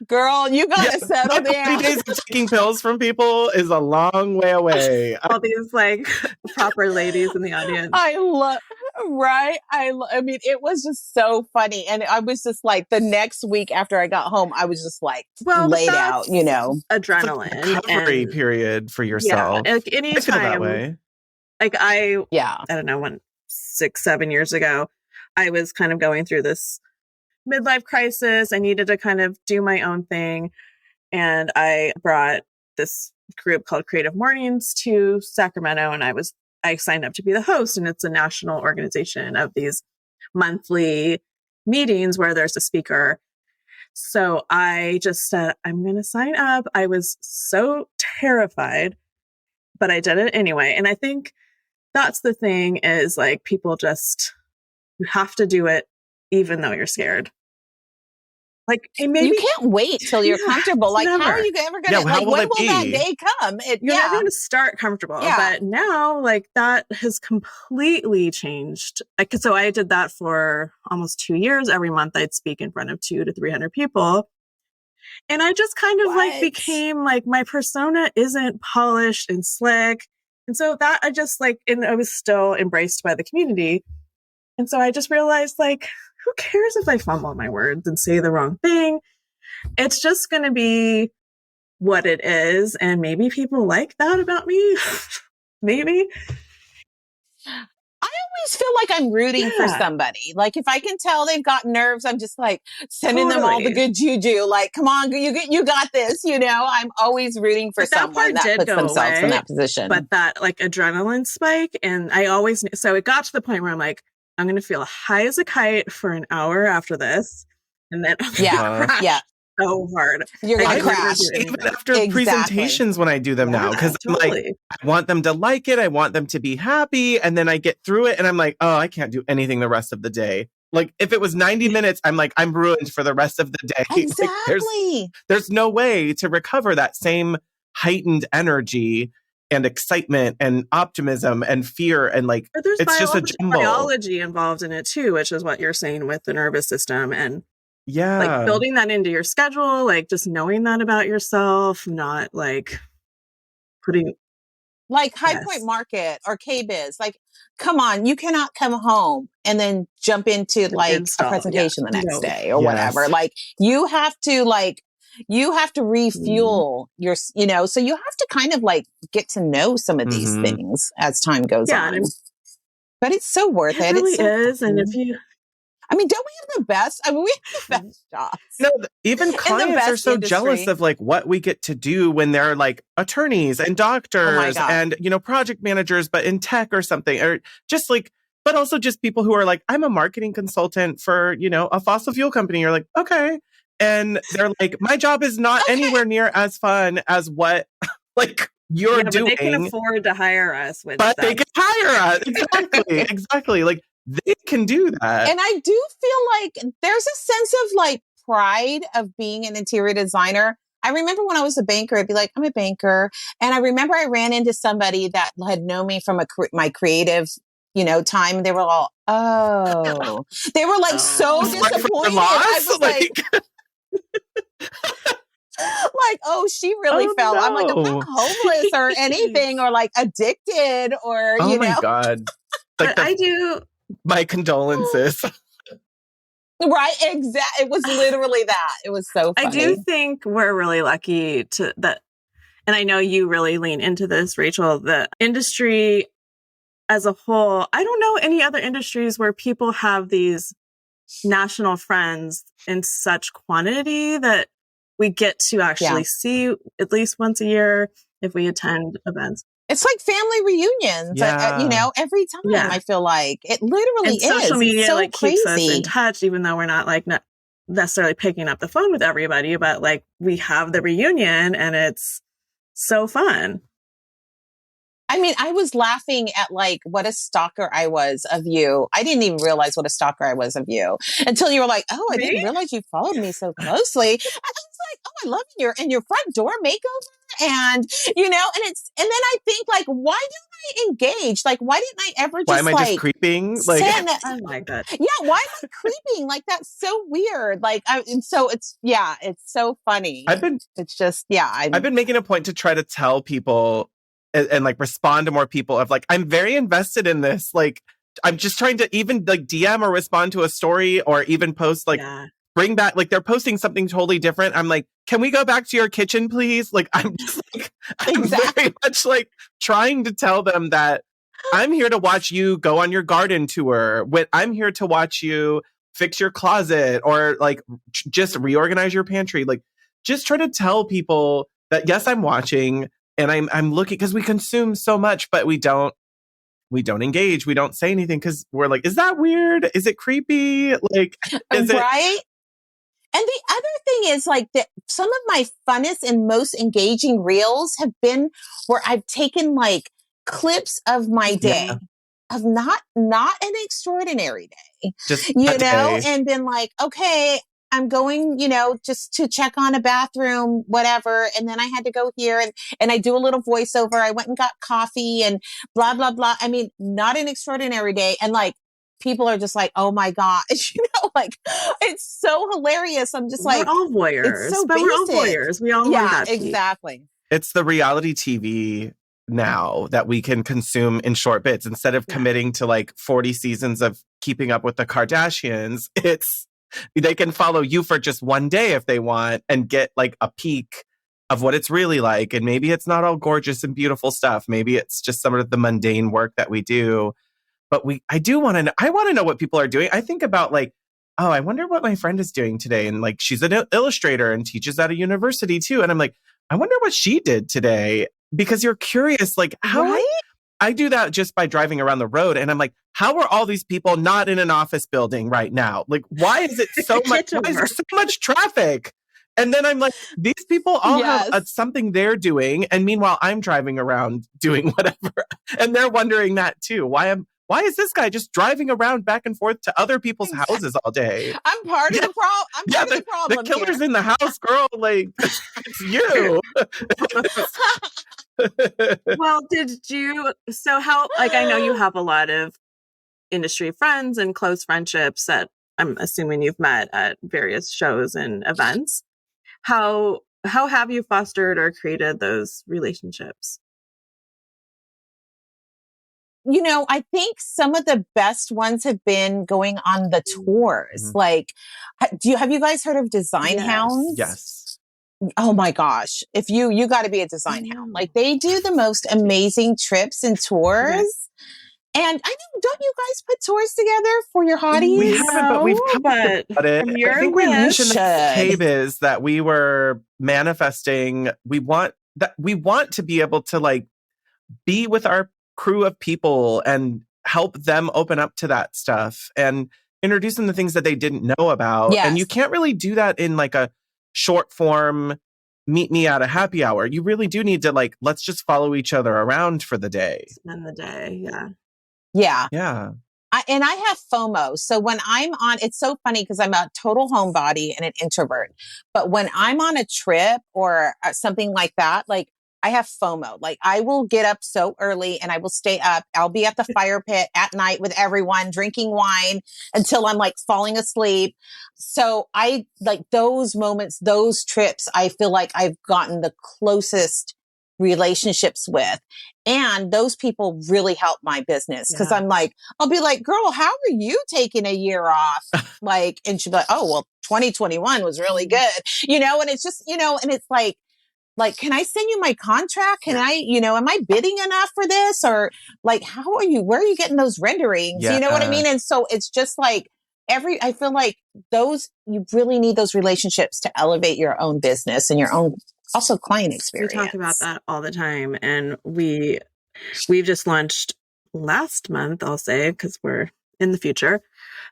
[SPEAKER 4] girl, you gotta settle down.
[SPEAKER 3] 30 days of taking pills from people is a long way away.
[SPEAKER 1] All these like proper ladies in the audience.
[SPEAKER 4] I mean, it was just so funny. And I was just like, the next week after I got home, I was just like laid out, you know.
[SPEAKER 1] Adrenaline.
[SPEAKER 3] It's like a recovery period for yourself.
[SPEAKER 1] Yeah. Like anytime,
[SPEAKER 3] I feel that way.
[SPEAKER 1] Like I don't know, 6-7 years ago, I was kind of going through this midlife crisis. I needed to kind of do my own thing. And I brought this group called Creative Mornings to Sacramento, and I signed up to be the host, and it's a national organization of these monthly meetings where there's a speaker. So I just said, I'm going to sign up. I was so terrified, but I did it anyway. And I think that's the thing is like people you have to do it even though you're scared. Like maybe
[SPEAKER 4] you can't wait till you're comfortable. Like
[SPEAKER 1] never.
[SPEAKER 4] How are you ever going to, like when will that day come?
[SPEAKER 1] You're never going to start comfortable. But now like that has completely changed. So I did that for almost 2 years. Every month I'd speak in front of 200 to 300 people. And I just kind of like became like my persona isn't polished and slick. And so that I just like, and I was still embraced by the community. And so I just realized like, who cares if I fumble my words and say the wrong thing? It's just going to be what it is. And maybe people like that about me. Maybe.
[SPEAKER 4] I always feel like I'm rooting for somebody. Like if I can tell they've got nerves, I'm just like sending them all the good juju. Like, come on, you got this. You know, I'm always rooting for someone that puts themselves in that position.
[SPEAKER 1] But that like adrenaline spike, and I always so it got to the point where I'm like, I'm going to feel high as a kite for an hour after this, and then crash so hard.
[SPEAKER 4] You're going to crash
[SPEAKER 3] even after presentations when I do them now, because like I want them to like it, I want them to be happy, and then I get through it, and I'm like, oh, I can't do anything the rest of the day. Like if it was 90 minutes, I'm like, I'm ruined for the rest of the day.
[SPEAKER 4] Exactly.
[SPEAKER 3] Like, there's no way to recover that same heightened energy and excitement and optimism and fear and like it's just a jumble.
[SPEAKER 1] Biology involved in it too, which is what you're saying with the nervous system and
[SPEAKER 3] like
[SPEAKER 1] building that into your schedule, like just knowing that about yourself, not like putting
[SPEAKER 4] like High Point Market or K-Biz. Like, come on, you cannot come home and then jump into like a presentation the next day or whatever. Like you have to refuel your, you know, so you have to kind of like get to know some of these things as time goes on. But it's so worth it.
[SPEAKER 1] Really
[SPEAKER 4] it's so
[SPEAKER 1] is.
[SPEAKER 4] fun.
[SPEAKER 1] And if you,
[SPEAKER 4] I mean, don't we have the best? I mean, we have the best jobs.
[SPEAKER 3] No, even clients are so jealous of like what we get to do when they're like attorneys and doctors and, you know, project managers, but in tech or something, or just like, but also just people who are like, I'm a marketing consultant for, you know, a fossil fuel company. You're like, okay. And they're like, my job is not anywhere near as fun as what like you're doing.
[SPEAKER 1] But they can afford to hire us.
[SPEAKER 3] They can hire us. Exactly. Like they can do that.
[SPEAKER 4] And I do feel like there's a sense of like pride of being an interior designer. I remember when I was a banker, I'd be like, I'm a banker. And I remember I ran into somebody that had known me from my creative, you know, time. They were all, they were like so disappointed. I was like like, oh, she really fell.
[SPEAKER 3] No.
[SPEAKER 4] I'm like, I'm not homeless or anything or like addicted or, you know.
[SPEAKER 3] Oh my God.
[SPEAKER 1] Like I do.
[SPEAKER 3] My condolences.
[SPEAKER 4] Right. Exactly. It was literally that. It was so funny.
[SPEAKER 1] I do think we're really lucky to that. And I know you really lean into this, Rachel, the industry as a whole. I don't know any other industries where people have these national friends in such quantity that we get to actually see at least once a year if we attend events.
[SPEAKER 4] It's like family reunions, you know, every time.
[SPEAKER 1] Yeah.
[SPEAKER 4] I feel like it literally
[SPEAKER 1] and social
[SPEAKER 4] is.
[SPEAKER 1] media
[SPEAKER 4] It's so
[SPEAKER 1] like
[SPEAKER 4] crazy.
[SPEAKER 1] keeps us in touch, even though we're not like not necessarily picking up the phone with everybody, but like we have the reunion and it's so fun.
[SPEAKER 4] I mean, I was laughing at like what a stalker I was of you. I didn't even realize what a stalker I was of you until you were like, "Oh, I
[SPEAKER 1] Me?
[SPEAKER 4] didn't realize you followed me so closely." And I was like, "Oh, I love your front door makeover," and you know, and then I think like, why didn't I engage? Like, why didn't I ever just
[SPEAKER 3] why am I just creeping? Like,
[SPEAKER 4] oh
[SPEAKER 1] my God.
[SPEAKER 4] Yeah, why am I creeping? Like that's so weird. Like, and so it's so funny. I've been
[SPEAKER 3] making a point to try to tell people and like respond to more people of like, I'm very invested in this. Like, I'm just trying to even like DM or respond to a story or even post like, bring back, like they're posting something totally different. I'm like, can we go back to your kitchen, please? Like, I'm just like, I'm very much like trying to tell them that I'm here to watch you go on your garden tour. I'm here to watch you fix your closet or like just reorganize your pantry. Like, just try to tell people that yes, I'm watching and I'm looking because we consume so much, but we don't engage. We don't say anything because we're like, is that weird? Is it creepy? Like, is it
[SPEAKER 4] right? And the other thing is like that some of my funnest and most engaging reels have been where I've taken like clips of my day of not an extraordinary day,
[SPEAKER 3] just
[SPEAKER 4] you know,
[SPEAKER 3] day.
[SPEAKER 4] and been like, okay, I'm going, you know, just to check on a bathroom, whatever. And then I had to go here and I do a little voiceover. I went and got coffee and blah, blah, blah. I mean, not an extraordinary day. And like, people are just like, oh my gosh, you know, like it's so hilarious. I'm just like,
[SPEAKER 1] we're all voyeurs,
[SPEAKER 4] it's so
[SPEAKER 1] but
[SPEAKER 4] basic.
[SPEAKER 1] we're all voyeurs. We all want that peak.
[SPEAKER 4] Exactly.
[SPEAKER 3] It's the reality TV now that we can consume in short bits instead of committing to like 40 seasons of Keeping Up with the Kardashians. They can follow you for just one day if they want and get like a peek of what it's really like. And maybe it's not all gorgeous and beautiful stuff. Maybe it's just some of the mundane work that we do. But I want to know what people are doing. I think about like, oh, I wonder what my friend is doing today. And like, she's an illustrator and teaches at a university too. And I'm like, I wonder what she did today because you're curious, like how I do that just by driving around the road. And I'm like, how are all these people not in an office building right now? Like, why is it so much? Why is there so much traffic? And then I'm like, these people all have something they're doing. And meanwhile, I'm driving around doing whatever. And they're wondering that too. Why is this guy just driving around back and forth to other people's houses all day?
[SPEAKER 4] I'm part of the problem. I'm part of the problem.
[SPEAKER 3] The killer's in the house, girl. Like, it's you.
[SPEAKER 1] Well, I know you have a lot of industry friends and close friendships that I'm assuming you've met at various shows and events. How have you fostered or created those relationships?
[SPEAKER 4] You know, I think some of the best ones have been going on the tours. Mm-hmm. Like, have you guys heard of Design Hounds?
[SPEAKER 3] Yes.
[SPEAKER 4] Oh my gosh. If you got to be a Design Hound. Like they do the most amazing trips and tours. Yes. And I know, don't you guys put tours together for your hotties?
[SPEAKER 3] We haven't, but we've talked about it. I think we mentioned the K-Biz that we were manifesting. We want to be able to like be with our crew of people and help them open up to that stuff and introduce them to things that they didn't know about. Yes. And you can't really do that in like a short form, meet me at a happy hour. You really do need to like, let's just follow each other around for the day.
[SPEAKER 1] Spend the day. Yeah.
[SPEAKER 4] Yeah.
[SPEAKER 3] Yeah.
[SPEAKER 4] And I have FOMO. So when I'm on, it's so funny because I'm a total homebody and an introvert. But when I'm on a trip or something like that, like I have FOMO. Like I will get up so early and I will stay up. I'll be at the fire pit at night with everyone drinking wine until I'm like falling asleep. So I like those moments, those trips, I feel like I've gotten the closest relationships with. And those people really help my business because I'm like, I'll be like, girl, how are you taking a year off? Like, and she'll be like, oh, well, 2021 was really good, you know? And it's just, you know, and it's like, can I send you my contract? Can I, you know, am I bidding enough for this? Or like, where are you getting those renderings? You know what I mean? And so it's just like I feel like you really need those relationships to elevate your own business and your own also client experience.
[SPEAKER 1] We talk about that all the time. And we We've just launched last month, I'll say, because we're in the future.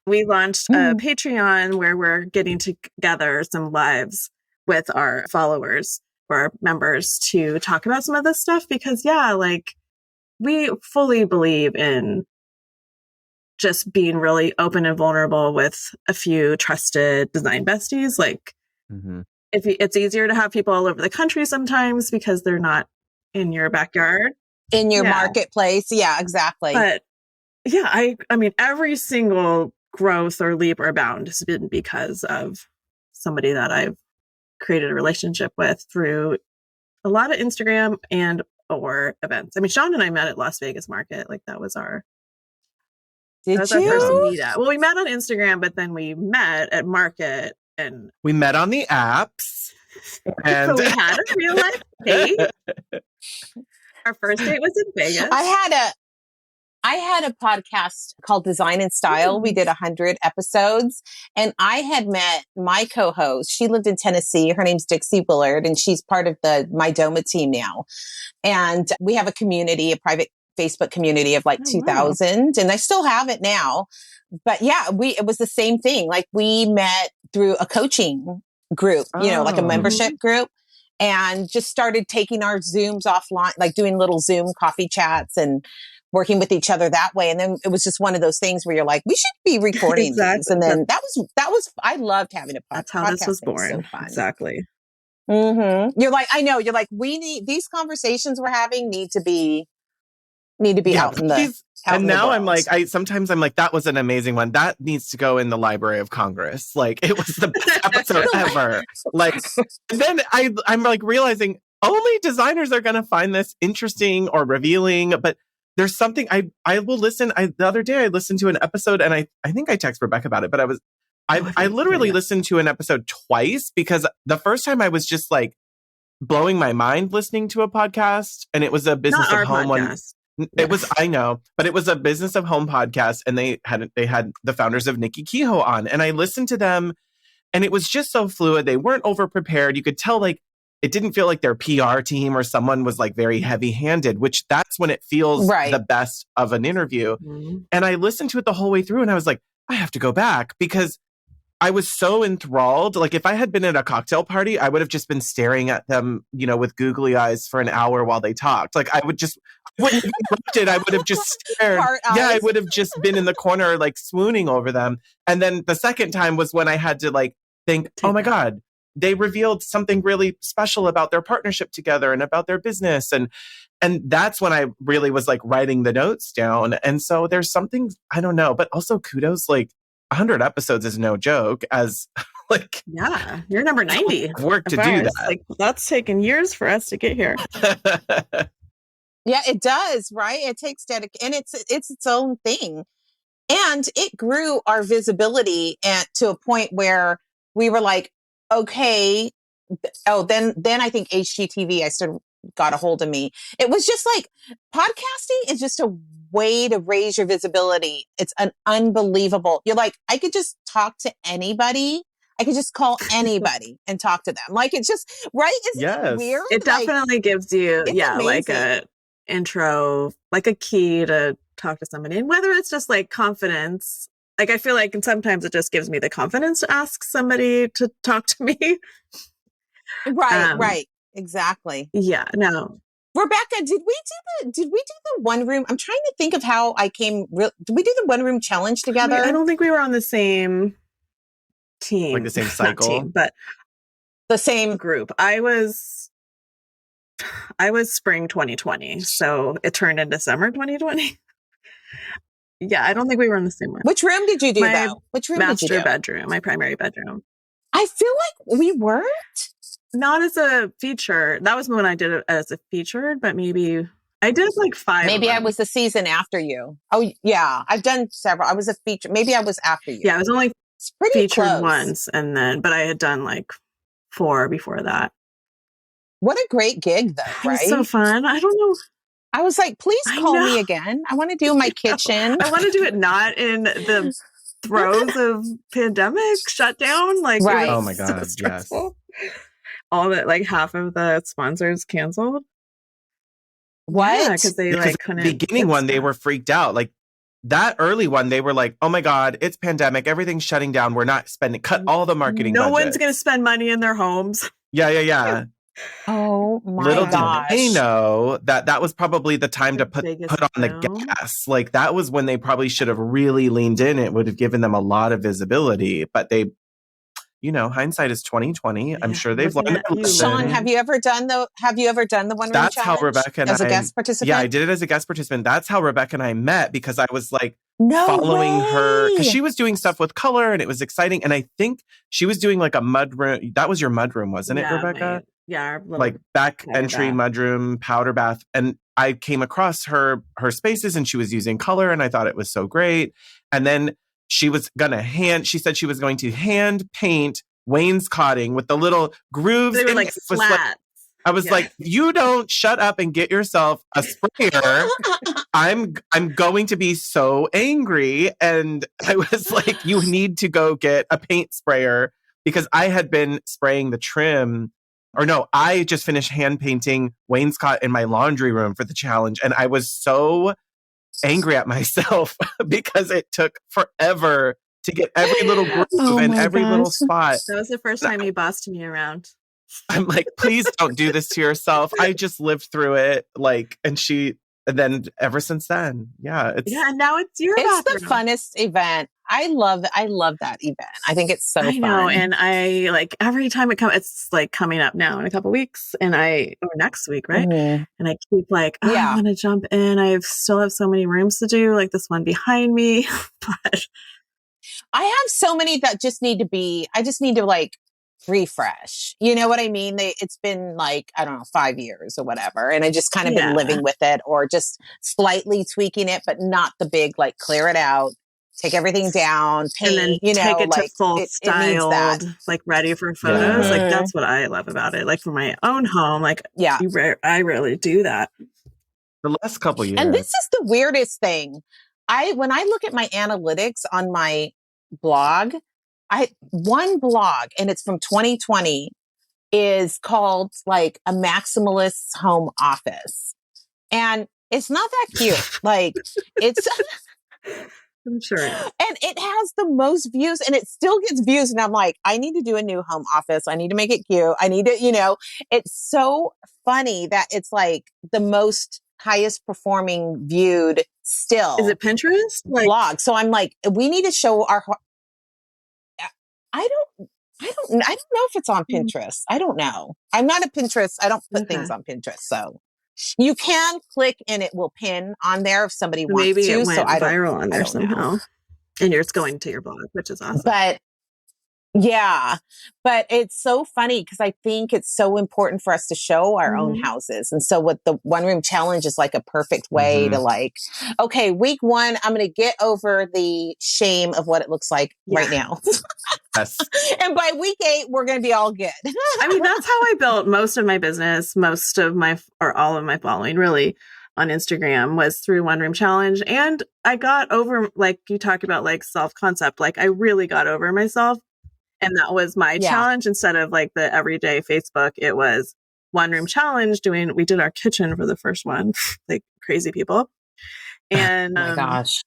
[SPEAKER 1] We launched a Patreon where we're getting together some lives with our followers, for our members, to talk about some of this stuff because, like, we fully believe in just being really open and vulnerable with a few trusted design besties. Like, it's easier to have people all over the country sometimes because they're not in your backyard.
[SPEAKER 4] In your marketplace. Yeah, exactly.
[SPEAKER 1] But yeah, I mean, every single growth or leap or bound has been because of somebody that I've created a relationship with through a lot of Instagram and or events. I mean, Shaun and I met at Las Vegas Market. Like, that was our
[SPEAKER 4] first
[SPEAKER 1] meet at. Well, we met on Instagram, but then we met at Market, and
[SPEAKER 3] we met on the apps. And
[SPEAKER 1] so we had a real life date. Our first date was in Vegas.
[SPEAKER 4] I had a podcast called Design and Style. We did 100 episodes, and I had met my co-host. She lived in Tennessee. Her name's Dixie Willard, and she's part of the My Doma team now. And we have a community, a private Facebook community of like 2,000, and I still have it now. But yeah, it was the same thing. Like, we met through a coaching group, like a membership group, and just started taking our Zooms offline, like doing little Zoom coffee chats and working with each other that way. And then it was just one of those things where you're like, we should be recording these. And then that was, I loved having a podcast.
[SPEAKER 1] That's how this was born. So exactly.
[SPEAKER 4] You're like, I know, you're like, we need, these conversations we're having need to be out in the,
[SPEAKER 3] and now I'm like, sometimes I'm like, that was an amazing one. That needs to go in the Library of Congress. Like, it was the best episode ever. Like, and then I'm like realizing only designers are going to find this interesting or revealing, but there's something I will listen. The other day I listened to an episode, and I think I texted Rebecca about it, but I literally listened to an episode twice because the first time I was just like blowing my mind listening to a podcast, and it was a Business of Home one. It was, I know, but it was a Business of Home podcast, and they had the founders of Nikki Kehoe on, and I listened to them, and it was just so fluid. They weren't over prepared. You could tell, like, it didn't feel like their PR team or someone was like very heavy handed, which that's when it feels the best of an interview. And I listened to it the whole way through, and I was like, I have to go back because I was so enthralled. Like, if I had been at a cocktail party, I would have just been staring at them, with googly eyes for an hour while they talked. Like, I wouldn't have interrupted. I would have just stared. I would have just been in the corner, like, swooning over them. And then the second time was when I had to, like, think, oh my God, they revealed something really special about their partnership together and about their business. And that's when I really was like writing the notes down. And so there's something, I don't know, but also kudos, like 100 episodes is no joke, as like,
[SPEAKER 1] yeah, you're number 90
[SPEAKER 3] work to do that.
[SPEAKER 1] Like, that's taken years for us to get here.
[SPEAKER 4] Yeah, it does. Right. It takes dedication, and it's its own thing. And it grew our visibility to a point where we were like, okay. Then I think HGTV got a hold of me. It was just like, podcasting is just a way to raise your visibility. It's an unbelievable. You're like, I could just talk to anybody. I could just call anybody and talk to them. Like, it's just right. Isn't it weird?
[SPEAKER 1] It definitely gives you, like a intro, like a key to talk to somebody. And whether it's just like confidence, like, I feel like, and sometimes it just gives me the confidence to ask somebody to talk to me.
[SPEAKER 4] Right. Exactly.
[SPEAKER 1] Yeah. No.
[SPEAKER 4] Rebecca, did we do the one room? I'm trying to think of how I came. Did we do the one room challenge together?
[SPEAKER 1] I don't think we were on the same team,
[SPEAKER 3] like the same cycle,
[SPEAKER 1] but
[SPEAKER 4] the same
[SPEAKER 1] group. I was spring 2020, so it turned into summer 2020. Yeah, I don't think we were in the same room.
[SPEAKER 4] Which room did you do, though? Which room did you do?
[SPEAKER 1] Master bedroom, my primary bedroom.
[SPEAKER 4] I feel like we weren't.
[SPEAKER 1] Not as a feature. That was when I did it as a featured, but maybe I did like 5.
[SPEAKER 4] Maybe I was the season after you. Oh, yeah. I've done several. I was a feature. Maybe I was after you.
[SPEAKER 1] Yeah, I was only featured
[SPEAKER 4] close.
[SPEAKER 1] Once, but I had done like 4 before that.
[SPEAKER 4] What a great gig, though, right?
[SPEAKER 1] It was so fun. I don't know.
[SPEAKER 4] I was like, please call me again. I want to do my kitchen.
[SPEAKER 1] I want to do it not in the throes of pandemic shutdown. Like,
[SPEAKER 4] right.
[SPEAKER 3] Oh my God,
[SPEAKER 1] so stressful. All that, like, half of the sponsors canceled.
[SPEAKER 4] What?
[SPEAKER 1] Yeah, because they
[SPEAKER 3] Because
[SPEAKER 1] like
[SPEAKER 3] the
[SPEAKER 1] couldn't.
[SPEAKER 3] beginning
[SPEAKER 1] get
[SPEAKER 3] one, they
[SPEAKER 1] stuff.
[SPEAKER 3] were freaked out. Like that early one, they were like, "Oh my God, it's pandemic. Everything's shutting down. We're not spending. Cut all the marketing.
[SPEAKER 1] No one's
[SPEAKER 3] budgets."
[SPEAKER 1] going to spend money in their homes.
[SPEAKER 3] Yeah.
[SPEAKER 4] Oh my
[SPEAKER 3] Little did
[SPEAKER 4] gosh.
[SPEAKER 3] they know that was probably the time
[SPEAKER 1] The
[SPEAKER 3] to put
[SPEAKER 1] biggest
[SPEAKER 3] on the
[SPEAKER 1] boom.
[SPEAKER 3] gas. Like that was when they probably should have really leaned in. It would have given them a lot of visibility. But they, hindsight is 2020. I'm
[SPEAKER 1] Yeah,
[SPEAKER 3] sure they've
[SPEAKER 1] looking
[SPEAKER 3] learned
[SPEAKER 1] at
[SPEAKER 3] their
[SPEAKER 1] you,
[SPEAKER 3] lesson.
[SPEAKER 4] Shaun, have you ever done the one room
[SPEAKER 3] That's how
[SPEAKER 4] challenge
[SPEAKER 3] Rebecca and
[SPEAKER 4] as a
[SPEAKER 3] I,
[SPEAKER 4] guest participant?
[SPEAKER 3] yeah, I did it as a guest participant. That's how Rebecca and I met, because I was like
[SPEAKER 4] No
[SPEAKER 3] following her, because
[SPEAKER 4] way.
[SPEAKER 3] she was doing stuff with color and it was exciting. And I think she was doing like a mud room. That was your mud room, wasn't it, Rebecca?
[SPEAKER 1] Our little
[SPEAKER 3] Like back
[SPEAKER 1] powder
[SPEAKER 3] entry
[SPEAKER 1] bath.
[SPEAKER 3] mudroom, powder bath. And I came across her spaces and she was using color and I thought it was so great. And then she said she was going to hand paint wainscoting with the little grooves.
[SPEAKER 1] They were
[SPEAKER 3] in
[SPEAKER 1] like
[SPEAKER 3] it. It was
[SPEAKER 1] flat.
[SPEAKER 3] I was like, you don't shut up and get yourself a sprayer. I'm going to be so angry. And I was like, you need to go get a paint sprayer, because I had been spraying the trim. Or no, I just finished hand painting wainscot in my laundry room for the challenge. And I was so angry at myself because it took forever to get every little groove and every little spot.
[SPEAKER 1] That was the first time you bossed me around.
[SPEAKER 3] I'm like, please don't do this to yourself. I just lived through it. And then ever since then,
[SPEAKER 1] and now it's your bathroom.
[SPEAKER 4] The funnest event. I love that event. I think it's so fun.
[SPEAKER 1] I know, and I like every time it comes. It's like coming up now in a couple weeks, or next week, right?
[SPEAKER 4] Mm-hmm.
[SPEAKER 1] And I keep like, I want to jump in. I still have so many rooms to do, like this one behind me, but
[SPEAKER 4] I have so many that I just need to like refresh. You know what I mean? It's been like, I don't know, 5 years or whatever. And I just kind of been living with it, or just slightly tweaking it, but not the big, like clear it out, take everything down, paint,
[SPEAKER 1] and then take it
[SPEAKER 4] like
[SPEAKER 1] to full styled, like ready for photos.
[SPEAKER 3] Yeah.
[SPEAKER 1] Like that's what I love about it. Like for my own home, like I rarely do that.
[SPEAKER 3] The last couple years.
[SPEAKER 4] And this is the weirdest thing. When I look at my analytics on my blog, one blog, and it's from 2020, is called like a maximalist home office. And it's not that cute. Like it's
[SPEAKER 1] I'm sure.
[SPEAKER 4] And it has the most views, and it still gets views. And I'm like, I need to do a new home office. I need to make it cute. I need to, it's so funny that it's like the most highest performing viewed still.
[SPEAKER 1] Is it Pinterest?
[SPEAKER 4] Blog. So I'm like, we need to show I don't know if it's on Pinterest. I don't know. I'm not a Pinterest. I don't put things on Pinterest. So you can click and it will pin on there if somebody wants to.
[SPEAKER 1] Maybe it went viral on there
[SPEAKER 4] somehow.
[SPEAKER 1] Know. And it's going to your blog, which is awesome.
[SPEAKER 4] But it's so funny because I think it's so important for us to show our own houses. And so what the one room challenge is like a perfect way to like, okay, week 1, I'm going to get over the shame of what it looks like right now.
[SPEAKER 3] Yes.
[SPEAKER 4] And by week 8, we're going to be all good.
[SPEAKER 1] I mean, that's how I built most of my business, all of my following really on Instagram was through one room challenge. And I got over, like you talk about, like self-concept, like I really got over myself. And that was my challenge instead of like the everyday Facebook. It was one room challenge we did our kitchen for the first one, like crazy people. And
[SPEAKER 4] oh my gosh.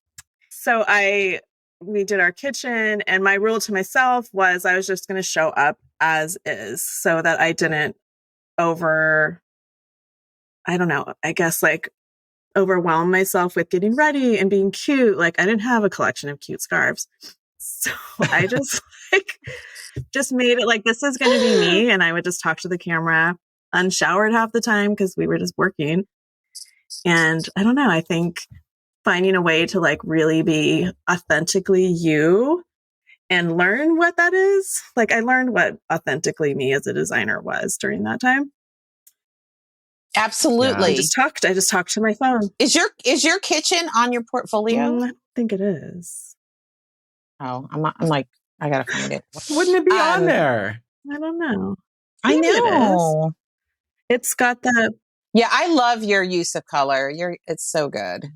[SPEAKER 1] So we did our kitchen, and my rule to myself was I was just going to show up as is so that I didn't overwhelm myself with getting ready and being cute. Like I didn't have a collection of cute scarves. So I just made it like, this is going to be me. And I would just talk to the camera unshowered half the time because we were just working. And I don't know, I think finding a way to like really be authentically you and learn what that is. Like I learned what authentically me as a designer was during that time.
[SPEAKER 4] Absolutely.
[SPEAKER 1] Yeah. I just talked to my phone.
[SPEAKER 4] Is your kitchen on your portfolio?
[SPEAKER 1] I think it is.
[SPEAKER 4] Oh, I'm like, I gotta find it.
[SPEAKER 3] Wouldn't it be on there?
[SPEAKER 1] I don't know.
[SPEAKER 4] I know.
[SPEAKER 1] It's got the.
[SPEAKER 4] Yeah, I love your use of color. It's so good.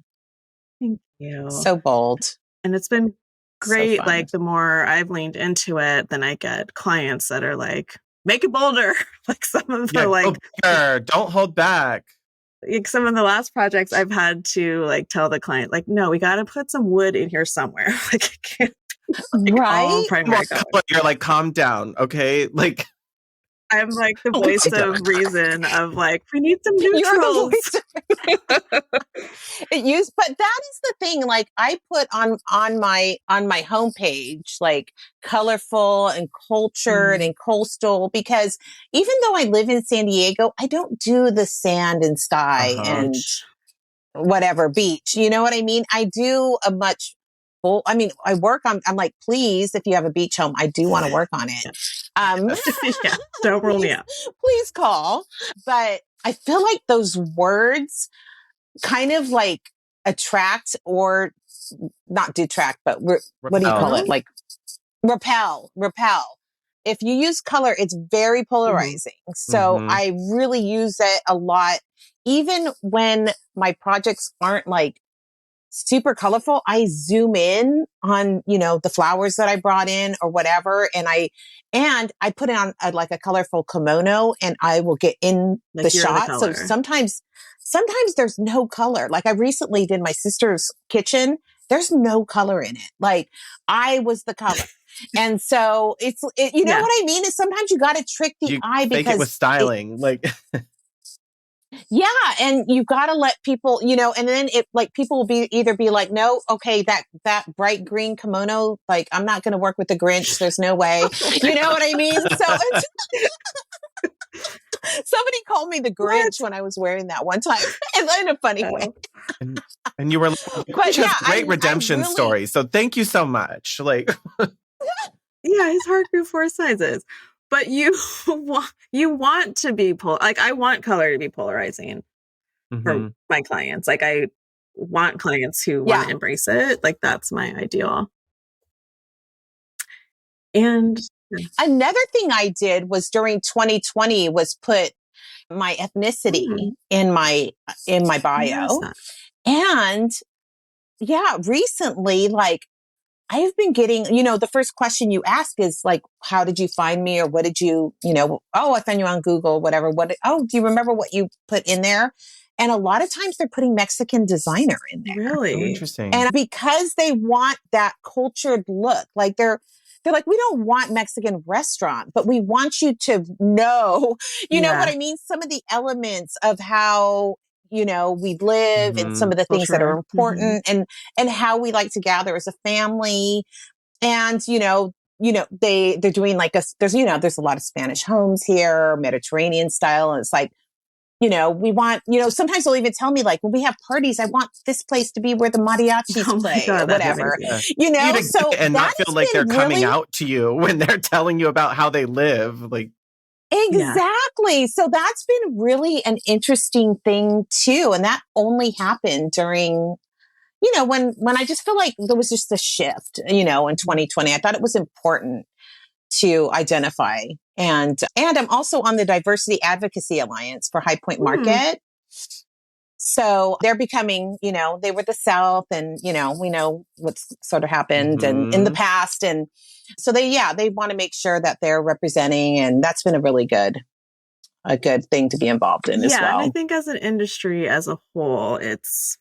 [SPEAKER 1] Thank you.
[SPEAKER 4] So bold.
[SPEAKER 1] And it's been great. So like the more I've leaned into it, then I get clients that are like, make it bolder. Like some of the
[SPEAKER 3] don't hold back.
[SPEAKER 1] like some of the last projects I've had to like tell the client, like, no, we got to put some wood in here somewhere. Like, it can't be like all
[SPEAKER 4] Right?
[SPEAKER 1] primary color.
[SPEAKER 3] You're like, calm down, okay? Like,
[SPEAKER 1] I'm like the voice of reason of like, we need some
[SPEAKER 4] You're
[SPEAKER 1] neutrals.
[SPEAKER 4] the voice but that is the thing. Like I put on my homepage, like colorful and cultured and coastal, because even though I live in San Diego, I don't do the sand and sky and whatever beach. You know what I mean? I do a much I mean, I'm like, please, if you have a beach home, I do want to work on it.
[SPEAKER 1] Yeah, don't roll me out.
[SPEAKER 4] Please call. But I feel like those words kind of like attract or not detract, but what do you call it? Like repel. If you use color, it's very polarizing. So I really use it a lot. Even when my projects aren't like super colorful, I zoom in on, the flowers that I brought in or whatever. And I put it on like a colorful kimono, and I will get in like the shot. So sometimes there's no color. Like I recently did my sister's kitchen. There's no color in it. Like I was the color. And so you know what I mean? Is sometimes you got to trick the eye because
[SPEAKER 3] it was styling.
[SPEAKER 4] Yeah. And you've got to let people, and then people will either be like, no, okay, that bright green kimono, like, I'm not going to work with the Grinch. There's no way. You know what I mean? So somebody called me the Grinch when I was wearing that one time in a funny way.
[SPEAKER 3] And you were like, Grinch has great redemption story. So thank you so much. Like,
[SPEAKER 1] yeah, his heart grew 4 sizes. But you want to be like, I want color to be polarizing for my clients. Like I want clients who want to embrace it. Like that's my ideal. And
[SPEAKER 4] another thing I did was during 2020 was put my ethnicity in my bio. And recently, like I've been getting, the first question you ask is like, how did you find me? Or what did you, I found you on Google, whatever. Do you remember what you put in there? And a lot of times they're putting Mexican designer in there.
[SPEAKER 1] Really?
[SPEAKER 3] Oh, interesting.
[SPEAKER 4] And because they want that cultured look, like they're like, we don't want Mexican restaurant, but we want you to know, you know what I mean? Some of the elements of how, we live and some of the things that are important and how we like to gather as a family. And, they're doing like there's a lot of Spanish homes here, Mediterranean style. And it's like, we want, sometimes they'll even tell me like, when we have parties, I want this place to be where the mariachis play or whatever, so
[SPEAKER 3] and not feel like they're coming out to you when they're telling you about how they live. Like,
[SPEAKER 4] exactly. Yeah. So that's been really an interesting thing too. And that only happened during, when I just feel like there was just a shift, in 2020. I thought it was important to identify. And I'm also on the Diversity Advocacy Alliance for High Point Market. So they're becoming, they were the South and, we know what's sort of happened and in the past. And so they want to make sure that they're representing, and that's been a good thing to be involved in as well.
[SPEAKER 1] And I think as an industry as a whole, it's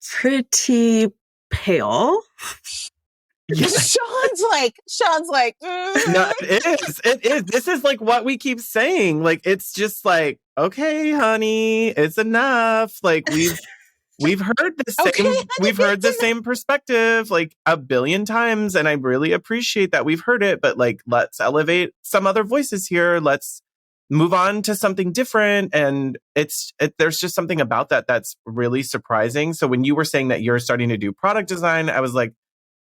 [SPEAKER 1] pretty pale.
[SPEAKER 4] Shaun's like,
[SPEAKER 3] No, it is. This is like what we keep saying. Like, it's just like, okay, honey, it's enough. Like we've heard the same perspective like a billion times. And I really appreciate that we've heard it, but like, let's elevate some other voices here. Let's move on to something different. And there's just something about that that's really surprising. So when you were saying that you're starting to do product design, I was like,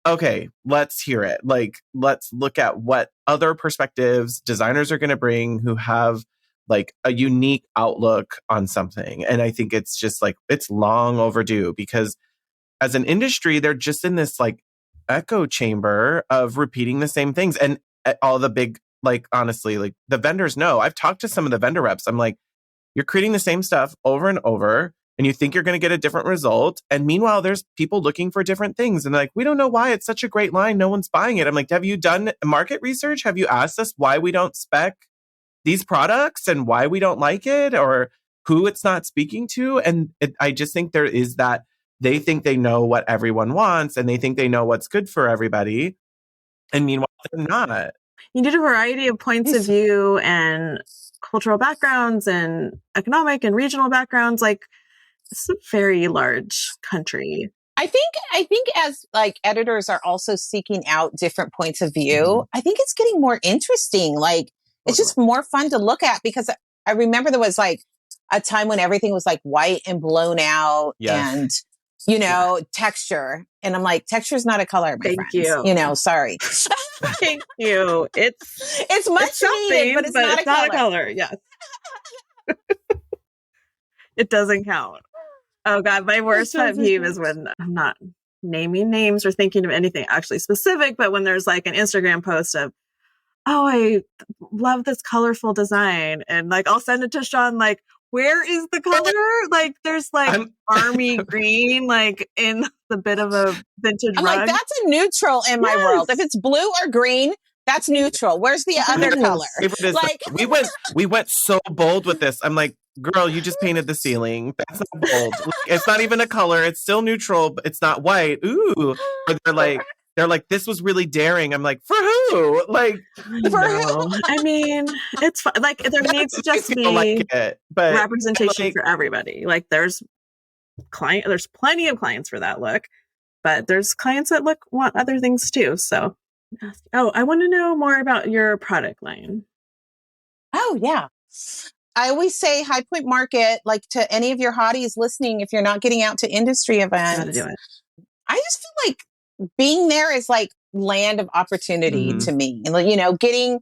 [SPEAKER 3] okay, let's hear it. Like, let's look at what other perspectives designers are going to bring who have like a unique outlook on something. And I think it's just like, it's long overdue because as an industry, they're just in this like echo chamber of repeating the same things. And all the big, like, honestly, like the vendors know. I've talked to some of the vendor reps. I'm like, you're creating the same stuff over and over. And you think you're going to get a different result. And meanwhile, there's people looking for different things. And they're like, we don't know why it's such a great line. No one's buying it. I'm like, have you done market research? Have you asked us why we don't spec these products and why we don't like it? Or who it's not speaking to. And I just think there is that they think they know what everyone wants and they think they know what's good for everybody. And meanwhile, they're not.
[SPEAKER 1] You need a variety of points of view and cultural backgrounds and economic and regional backgrounds. Like, it's a very large country.
[SPEAKER 4] I think as like editors are also seeking out different points of view, I think it's getting more interesting. Like, it's just more fun to look at, because I remember there was like a time when everything was like white and blown out and, you know, texture. And I'm like, texture is not a color, my friends. You know, sorry.
[SPEAKER 1] Thank you. It's
[SPEAKER 4] much needed, but it's not a color.
[SPEAKER 1] Yes. It doesn't count. Oh God, my worst pet peeve is when I'm not naming names or thinking of anything actually specific, but when there's like an Instagram post of, oh, I love this colorful design. And like, I'll send it to Shaun, like, where is the color? Like, there's like army green, like in the bit of a vintage rug.
[SPEAKER 4] Like, that's a neutral in my world. If it's blue or green, that's neutral. Where's the other color?
[SPEAKER 3] Like, we went so bold with this. I'm like, girl, you just painted the ceiling. That's not bold. Like, it's not even a color. It's still neutral, but it's not white. Ooh. Or they're like, this was really daring. I'm like, for who? Like,
[SPEAKER 1] for who? I mean, it's fun. Like, there needs to just be
[SPEAKER 3] but
[SPEAKER 1] representation for everybody. Like, there's plenty of clients for that look, but there's clients that want other things too. So, I want to know more about your product line.
[SPEAKER 4] Oh yeah. I always say High Point Market, like, to any of your hotties listening, if you're not getting out to industry events,
[SPEAKER 1] gotta do it.
[SPEAKER 4] I just feel like being there is like land of opportunity to me. And, you know, getting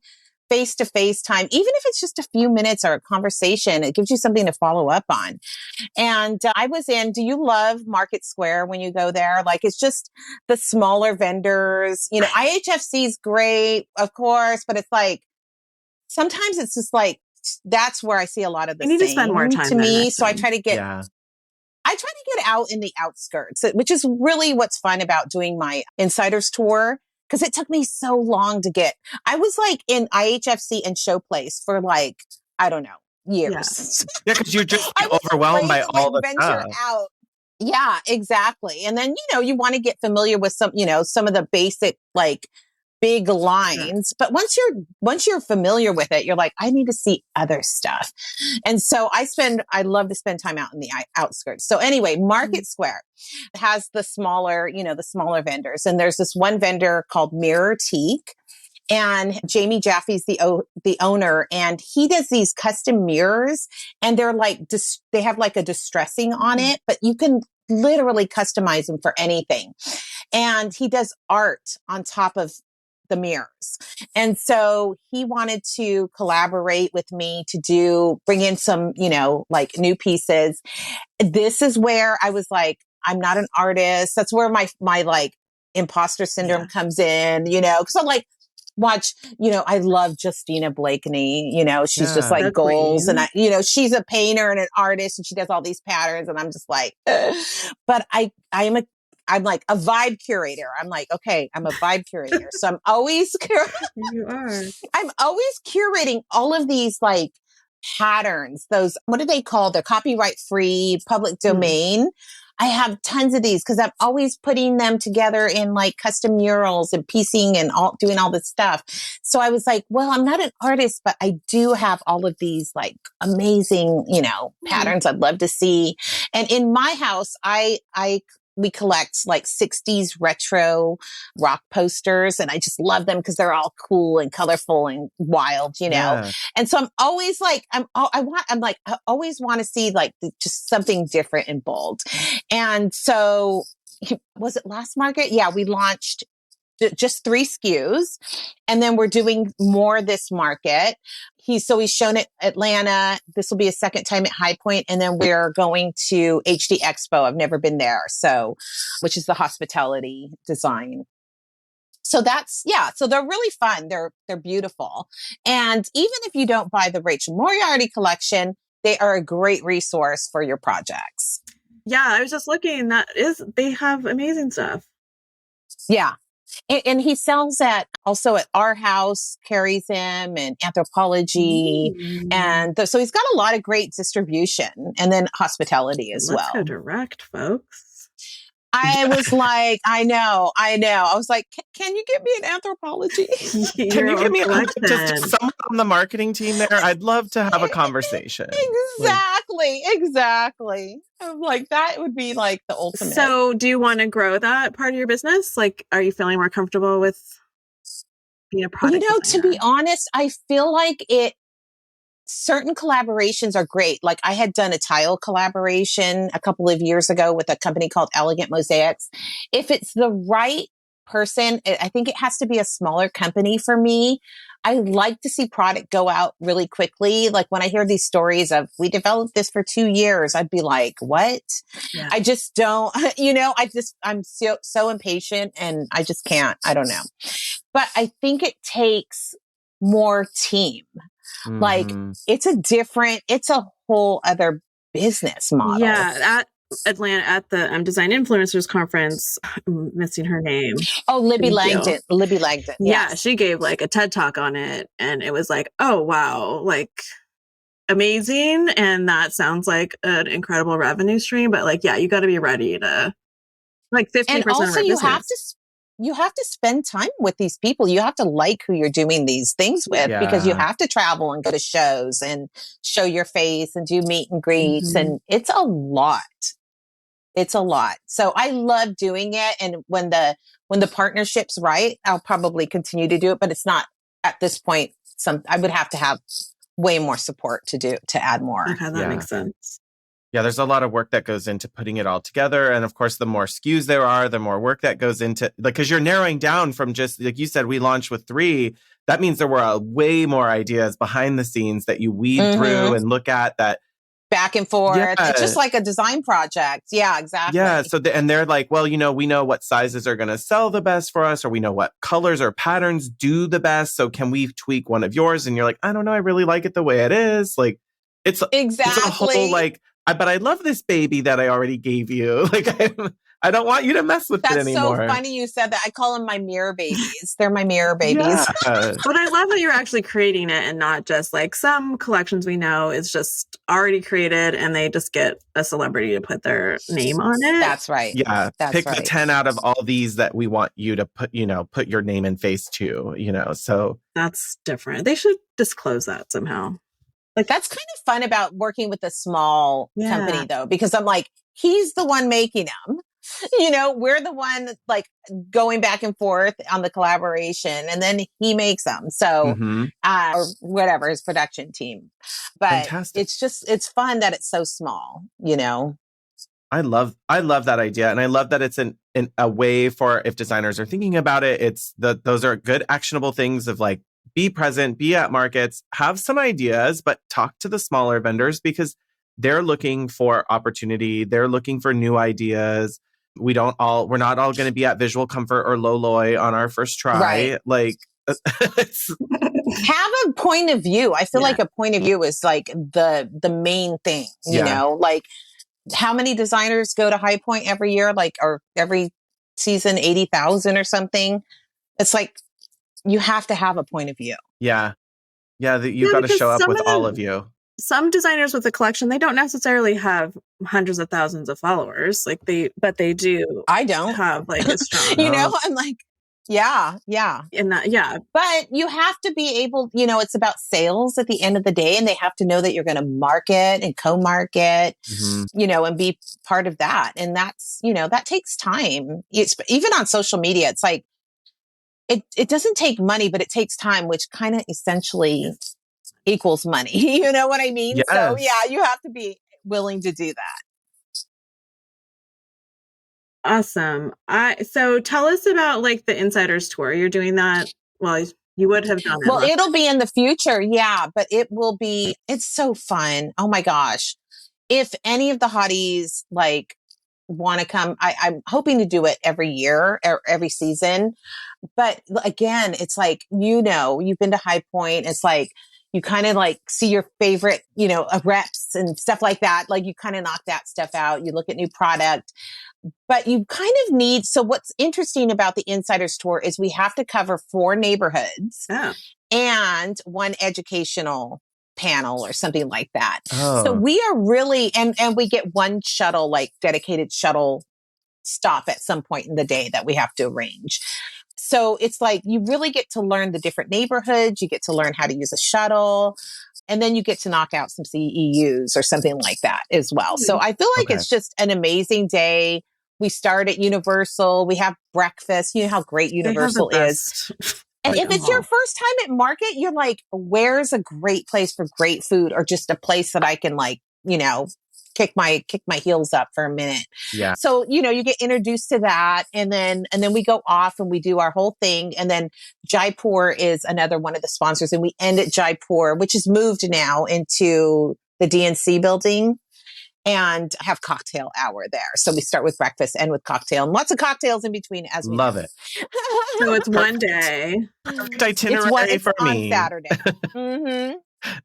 [SPEAKER 4] face-to-face time, even if it's just a few minutes or a conversation, it gives you something to follow up on. And I was do you love Market Square when you go there? Like, it's just the smaller vendors, you know, IHFC is great, of course, but it's like, sometimes it's just like, that's where I see a lot of the
[SPEAKER 1] you need to spend more time
[SPEAKER 4] to me. So I try to get out in the outskirts, which is really what's fun about doing my Insiders tour. Because it took me so long to get. I was like in IHFC and Showplace for like, I don't know, years.
[SPEAKER 3] Yeah, because you're just overwhelmed by all the
[SPEAKER 4] venture
[SPEAKER 3] stuff.
[SPEAKER 4] out. Yeah, exactly. And then, you know, you want to get familiar with some of the basic like big lines. But once you're familiar with it, you're like, I need to see other stuff. And so I love to spend time out in the outskirts. So anyway, Market Square has the smaller vendors. And there's this one vendor called Mirror Teak. And Jamie Jaffe's the owner, and he does these custom mirrors, and they're like, they have like a distressing on it, but you can literally customize them for anything. And he does art on top of the mirrors. And so he wanted to collaborate with me to bring in some, you know, like new pieces. This is where I was like, I'm not an artist. That's where my like imposter syndrome comes in, you know, because I'm like, I love Justina Blakeney, you know, she's just like goals. And she's a painter and an artist, and she does all these patterns. And I'm just like, but I'm like a vibe curator. I'm like, okay, I'm a vibe curator. So I'm always
[SPEAKER 1] you are.
[SPEAKER 4] I'm always curating all of these like patterns. Those, what do they call? They're copyright free, public domain. I have tons of these because I'm always putting them together in like custom murals and piecing and doing all this stuff. So I was like, well, I'm not an artist, but I do have all of these like amazing, you know, patterns I'd love to see. And in my house, we collect like 60s retro rock posters, and I just love them because they're all cool and colorful and wild, you know? Yeah. And so I'm always like, I always want to see like just something different and bold. And so was it last market? Yeah. We launched just 3 SKUs, and then we're doing more this market. He's shown it Atlanta. This will be a second time at High Point, and then we're going to HD Expo. I've never been there, which is the hospitality design. So so they're really fun. They're beautiful. And even if you don't buy the Rachel Moriarty collection, they are a great resource for your projects.
[SPEAKER 1] Yeah, I was just looking. They have amazing stuff.
[SPEAKER 4] Yeah. And he sells at also at Our House, carries him, and Anthropology. And so he's got a lot of great distribution and then hospitality as
[SPEAKER 1] Let's go
[SPEAKER 4] well.
[SPEAKER 1] direct, folks.
[SPEAKER 4] I was like, I know. I was like, can you get me an Anthropology?
[SPEAKER 3] Can you give me just someone on the marketing team there? I'd love to have a conversation.
[SPEAKER 4] Exactly. I'm like, that would be like the ultimate.
[SPEAKER 1] So do you want to grow that part of your business? Like, are you feeling more comfortable with being a product designer?
[SPEAKER 4] To be honest, I feel like certain collaborations are great. Like I had done a tile collaboration a couple of years ago with a company called Elegant Mosaics. If it's the right person, I think it has to be a smaller company for me. I like to see product go out really quickly. Like when I hear these stories of we developed this for 2 years, I'd be like, what? Yeah. I just don't, I'm so impatient and I just can't. I don't know. But I think it takes more team. Mm-hmm. Like it's a whole other business model.
[SPEAKER 1] Yeah. At Atlanta, at the Design Influencers Conference, I'm missing her name.
[SPEAKER 4] Oh, Libby Langdon. Libby Langdon.
[SPEAKER 1] Yes. Yeah. She gave like a TED talk on it and it was like, oh, wow. Like amazing. And that sounds like an incredible revenue stream, but like, yeah, you got to be ready to like 50%
[SPEAKER 4] and also
[SPEAKER 1] of our business.
[SPEAKER 4] You have to spend time with these people. You have to like who you're doing these things with because you have to travel and go to shows and show your face and do meet and greets. And it's a lot. It's a lot. So I love doing it. And when the partnership's right, I'll probably continue to do it, but it's not at this point. I would have to have way more support to add more.
[SPEAKER 1] Okay. That makes sense.
[SPEAKER 3] Yeah, there's a lot of work that goes into putting it all together. And of course, the more SKUs there are, the more work that goes into, like, because you're narrowing down from just, like you said, we launched with 3. That means there were way more ideas behind the scenes that you weed through and look at that.
[SPEAKER 4] Back and forth. Yeah. It's just like a design project. Yeah, exactly.
[SPEAKER 3] Yeah. So, and they're like, well, we know what sizes are going to sell the best for us, or we know what colors or patterns do the best. So can we tweak one of yours? And you're like, I don't know. I really like it the way it is. Like, it's a whole like, but I love this baby that I already gave you. Like, I don't want you to mess with it anymore.
[SPEAKER 4] That's so funny you said that. I call them my mirror babies. They're my mirror babies. Yeah.
[SPEAKER 1] But I love that you're actually creating it and not just like some collections we know is just already created and they just get a celebrity to put their name on it.
[SPEAKER 4] That's right.
[SPEAKER 3] Yeah. Pick the 10 out of all these that we want you to put your name and face to, so.
[SPEAKER 1] That's different. They should disclose that somehow.
[SPEAKER 4] Like that's kind of fun about working with a small company though, because I'm like, he's the one making them, we're the one like going back and forth on the collaboration and then he makes them. So, or whatever his production team, but Fantastic. It's fun that it's so small,
[SPEAKER 3] I love that idea. And I love that it's a way for, if designers are thinking about it, those are good actionable things of like, be present, be at markets, have some ideas, but talk to the smaller vendors because they're looking for opportunity. They're looking for new ideas. We're not all going to be at Visual Comfort or Loloy on our first try.
[SPEAKER 4] Right.
[SPEAKER 3] Like,
[SPEAKER 4] have a point of view. I feel like a point of view is like the main thing, like how many designers go to High Point every year, like, or every season, 80,000 or something. It's like, you have to have a point of view.
[SPEAKER 3] Yeah. Yeah. You've got to show up with all of you.
[SPEAKER 1] Some designers with a collection, they don't necessarily have hundreds of thousands of followers. But they do.
[SPEAKER 4] I don't
[SPEAKER 1] have like a strong,
[SPEAKER 4] I'm like, yeah.
[SPEAKER 1] And that,
[SPEAKER 4] but you have to be able, it's about sales at the end of the day and they have to know that you're going to market and co-market, and be part of that. And that's, that takes time. It's even on social media. It's like, it doesn't take money, but it takes time, which kind of essentially equals money. You know what I mean?
[SPEAKER 3] Yes.
[SPEAKER 4] So yeah, you have to be willing to do that.
[SPEAKER 1] Awesome. So tell us about like the Insiders Tour. You're doing that. Well, you would have done it.
[SPEAKER 4] Well, it'll be in the future. Yeah, but it's so fun. Oh my gosh. If any of the hotties like want to come, I'm hoping to do it every year or every season. But again, it's like, you've been to High Point. It's like, you kind of like see your favorite, reps and stuff like that. Like you kind of knock that stuff out. You look at new product. But you kind of need, so what's interesting about the Insiders Tour is we have to cover 4 neighborhoods and 1 educational panel or something like that. So we are really, and we get 1 shuttle, like dedicated shuttle stop at some point in the day that we have to arrange. So it's like you really get to learn the different neighborhoods. You get to learn how to use a shuttle. And then you get to knock out some CEUs or something like that as well. So I feel like it's just an amazing day. We start at Universal. We have breakfast. You know how great Universal is. And if it's your first time at Market, you're like, where's a great place for great food or just a place that I can like, you know, kick my heels up for a minute.
[SPEAKER 3] Yeah.
[SPEAKER 4] So, you know, you get introduced to that and then we go off and we do our whole thing. And then Jaipur is another one of the sponsors and we end at Jaipur, which is moved now into the DNC building and have cocktail hour there. So we start with breakfast and with cocktail and lots of cocktails in between as we
[SPEAKER 3] love
[SPEAKER 4] know.
[SPEAKER 3] it.
[SPEAKER 1] So it's one day.
[SPEAKER 3] Perfect itinerary for me.
[SPEAKER 4] On Saturday.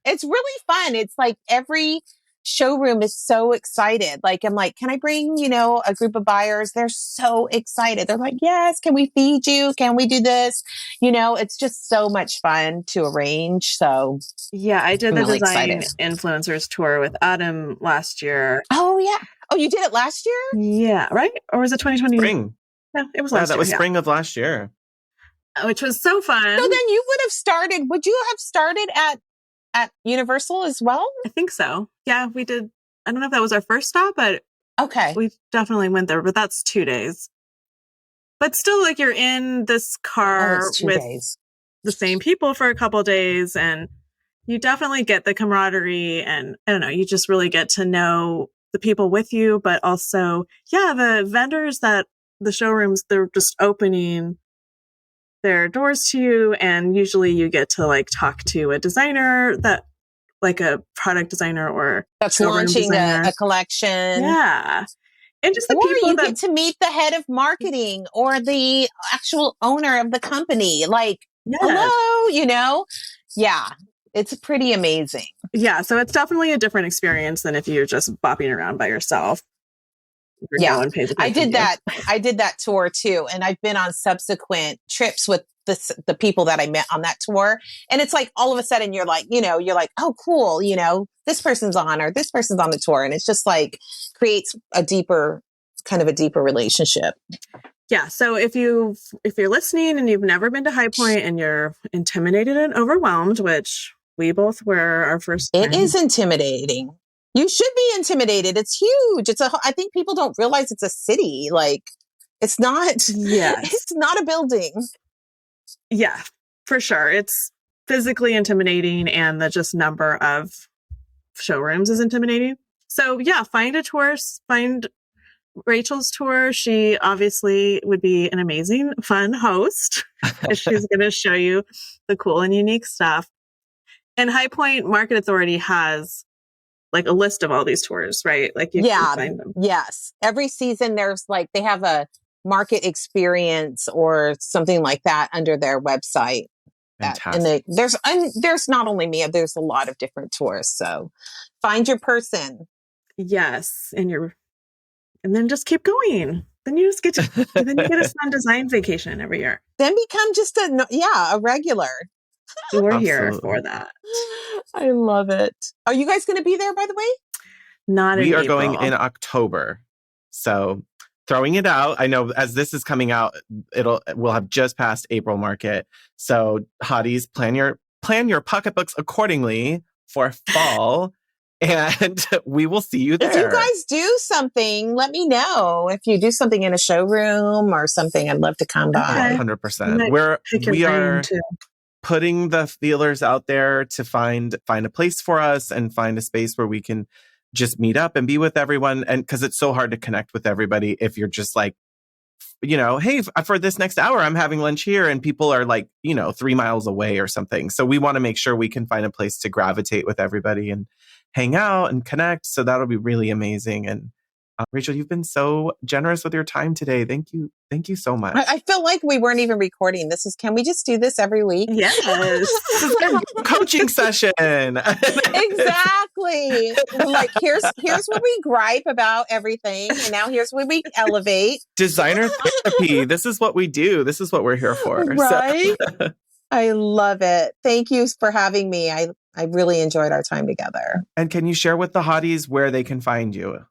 [SPEAKER 4] It's really fun. It's like every showroom is so excited. Like, I'm like, can I bring, you know, a group of buyers? They're so excited. They're like, yes, can we feed you? Can we do this? You know, it's just so much fun to arrange. So
[SPEAKER 1] yeah, I did the
[SPEAKER 4] really
[SPEAKER 1] design
[SPEAKER 4] excited.
[SPEAKER 1] influencers tour with Adam last year.
[SPEAKER 4] Oh yeah. Oh, you did it last year?
[SPEAKER 1] Yeah, right? Or was it 2020?
[SPEAKER 3] Spring.
[SPEAKER 1] Yeah, it was last year.
[SPEAKER 3] That was spring of last year.
[SPEAKER 1] Which was so fun.
[SPEAKER 4] So then would you have started at Universal as well?
[SPEAKER 1] I think so. Yeah, we did. I don't know if that was our first stop, but we definitely went there, but that's 2 days. But still, like, you're in this car with the same people for a couple of days, and you definitely get the camaraderie, and I don't know, you just really get to know the people with you, but also, the vendors that the showrooms, they're just opening their doors to you, and usually you get to like talk to a designer that, like a product designer or
[SPEAKER 4] that's launching a collection.
[SPEAKER 1] Yeah. And just the
[SPEAKER 4] or
[SPEAKER 1] people
[SPEAKER 4] you get to meet the head of marketing or the actual owner of the company. Like, hello, you know? Yeah. It's pretty amazing.
[SPEAKER 1] Yeah. So it's definitely a different experience than if you're just bopping around by yourself.
[SPEAKER 4] Yeah, I did that. I did that tour too. And I've been on subsequent trips with the people that I met on that tour. And it's like, all of a sudden you're like, oh, cool. You know, this person's on or this person's on the tour. And it's just like creates a deeper relationship.
[SPEAKER 1] Yeah. So if you're listening and you've never been to High Point and you're intimidated and overwhelmed, which we both were our first time.
[SPEAKER 4] It is intimidating. You should be intimidated. It's huge. I think people don't realize it's a city. Like, it's not.
[SPEAKER 1] Yes.
[SPEAKER 4] It's not a building.
[SPEAKER 1] Yeah, for sure. It's physically intimidating, and the just number of showrooms is intimidating. So yeah, find a tour. Find Rachel's tour. She obviously would be an amazing, fun host. She's going to show you the cool and unique stuff. And High Point Market Authority has like a list of all these tours, right? Like you can find them.
[SPEAKER 4] Yes. Every season there's like, they have a market experience or something like that under their website.
[SPEAKER 3] Fantastic.
[SPEAKER 4] And there's not only me, there's a lot of different tours. So find your person.
[SPEAKER 1] Yes. And then just keep going. Then you just get a sun design vacation every year.
[SPEAKER 4] Then become just a regular.
[SPEAKER 1] We're here for that.
[SPEAKER 4] I love it. Are you guys going to be there, by the way?
[SPEAKER 1] Not in April.
[SPEAKER 3] We are going in October. So throwing it out. I know as this is coming out, we'll have just passed April market. So hotties, plan your pocketbooks accordingly for fall. And we will see you there.
[SPEAKER 4] If you guys do something, let me know. If you do something in a showroom or something, I'd love to come by.
[SPEAKER 3] 100%. We are putting the feelers out there to find a place for us and find a space where we can just meet up and be with everyone. And because it's so hard to connect with everybody if you're just like, you know, hey, for this next hour, I'm having lunch here and people are like, 3 miles away or something. So we want to make sure we can find a place to gravitate with everybody and hang out and connect. So that'll be really amazing. And Rachel, you've been so generous with your time today. Thank you. Thank you so much.
[SPEAKER 4] I feel like we weren't even recording. Can we just do this every week?
[SPEAKER 1] Yes.
[SPEAKER 3] This is our coaching session.
[SPEAKER 4] Exactly. Like, here's where we gripe about everything. And now here's where we elevate.
[SPEAKER 3] Designer therapy. This is what we do. This is what we're here for.
[SPEAKER 4] Right?
[SPEAKER 3] So.
[SPEAKER 4] I love it. Thank you for having me. I really enjoyed our time together.
[SPEAKER 3] And can you share with the hotties where they can find you?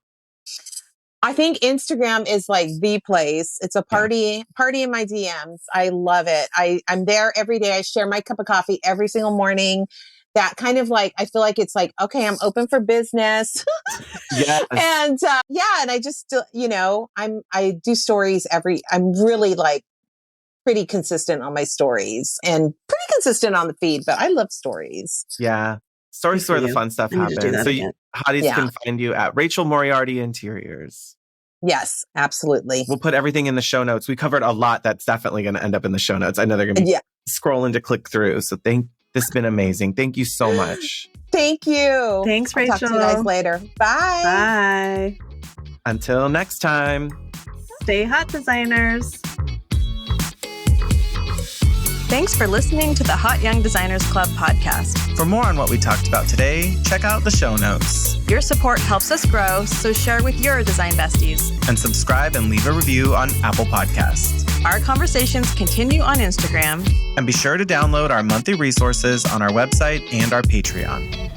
[SPEAKER 4] I think Instagram is like the place. It's a party in my DMs. I love it. I'm there every day. I share my cup of coffee every single morning. That kind of like, I feel like it's like, okay, I'm open for business.
[SPEAKER 3] Yes.
[SPEAKER 4] And and I just, I do stories I'm really like pretty consistent on my stories and pretty consistent on the feed, but I love stories.
[SPEAKER 3] Yeah. Stories where the fun stuff happens. So hotties can find you at Rachel Moriarty Interiors.
[SPEAKER 4] Yes, absolutely.
[SPEAKER 3] We'll put everything in the show notes. We covered a lot that's definitely going to end up in the show notes. I know they're going to be scrolling to click through. So this has been amazing. Thank you so much.
[SPEAKER 4] Thank you.
[SPEAKER 1] Thanks, Rachel.
[SPEAKER 4] I'll talk to you guys later. Bye.
[SPEAKER 1] Bye.
[SPEAKER 3] Until next time.
[SPEAKER 1] Stay hot, designers. Thanks for listening to the Hot Young Designers Club podcast.
[SPEAKER 5] For more on what we talked about today, check out the show notes.
[SPEAKER 1] Your support helps us grow, so share with your design besties.
[SPEAKER 5] And subscribe and leave a review on Apple Podcasts.
[SPEAKER 1] Our conversations continue on Instagram.
[SPEAKER 5] And be sure to download our monthly resources on our website and our Patreon.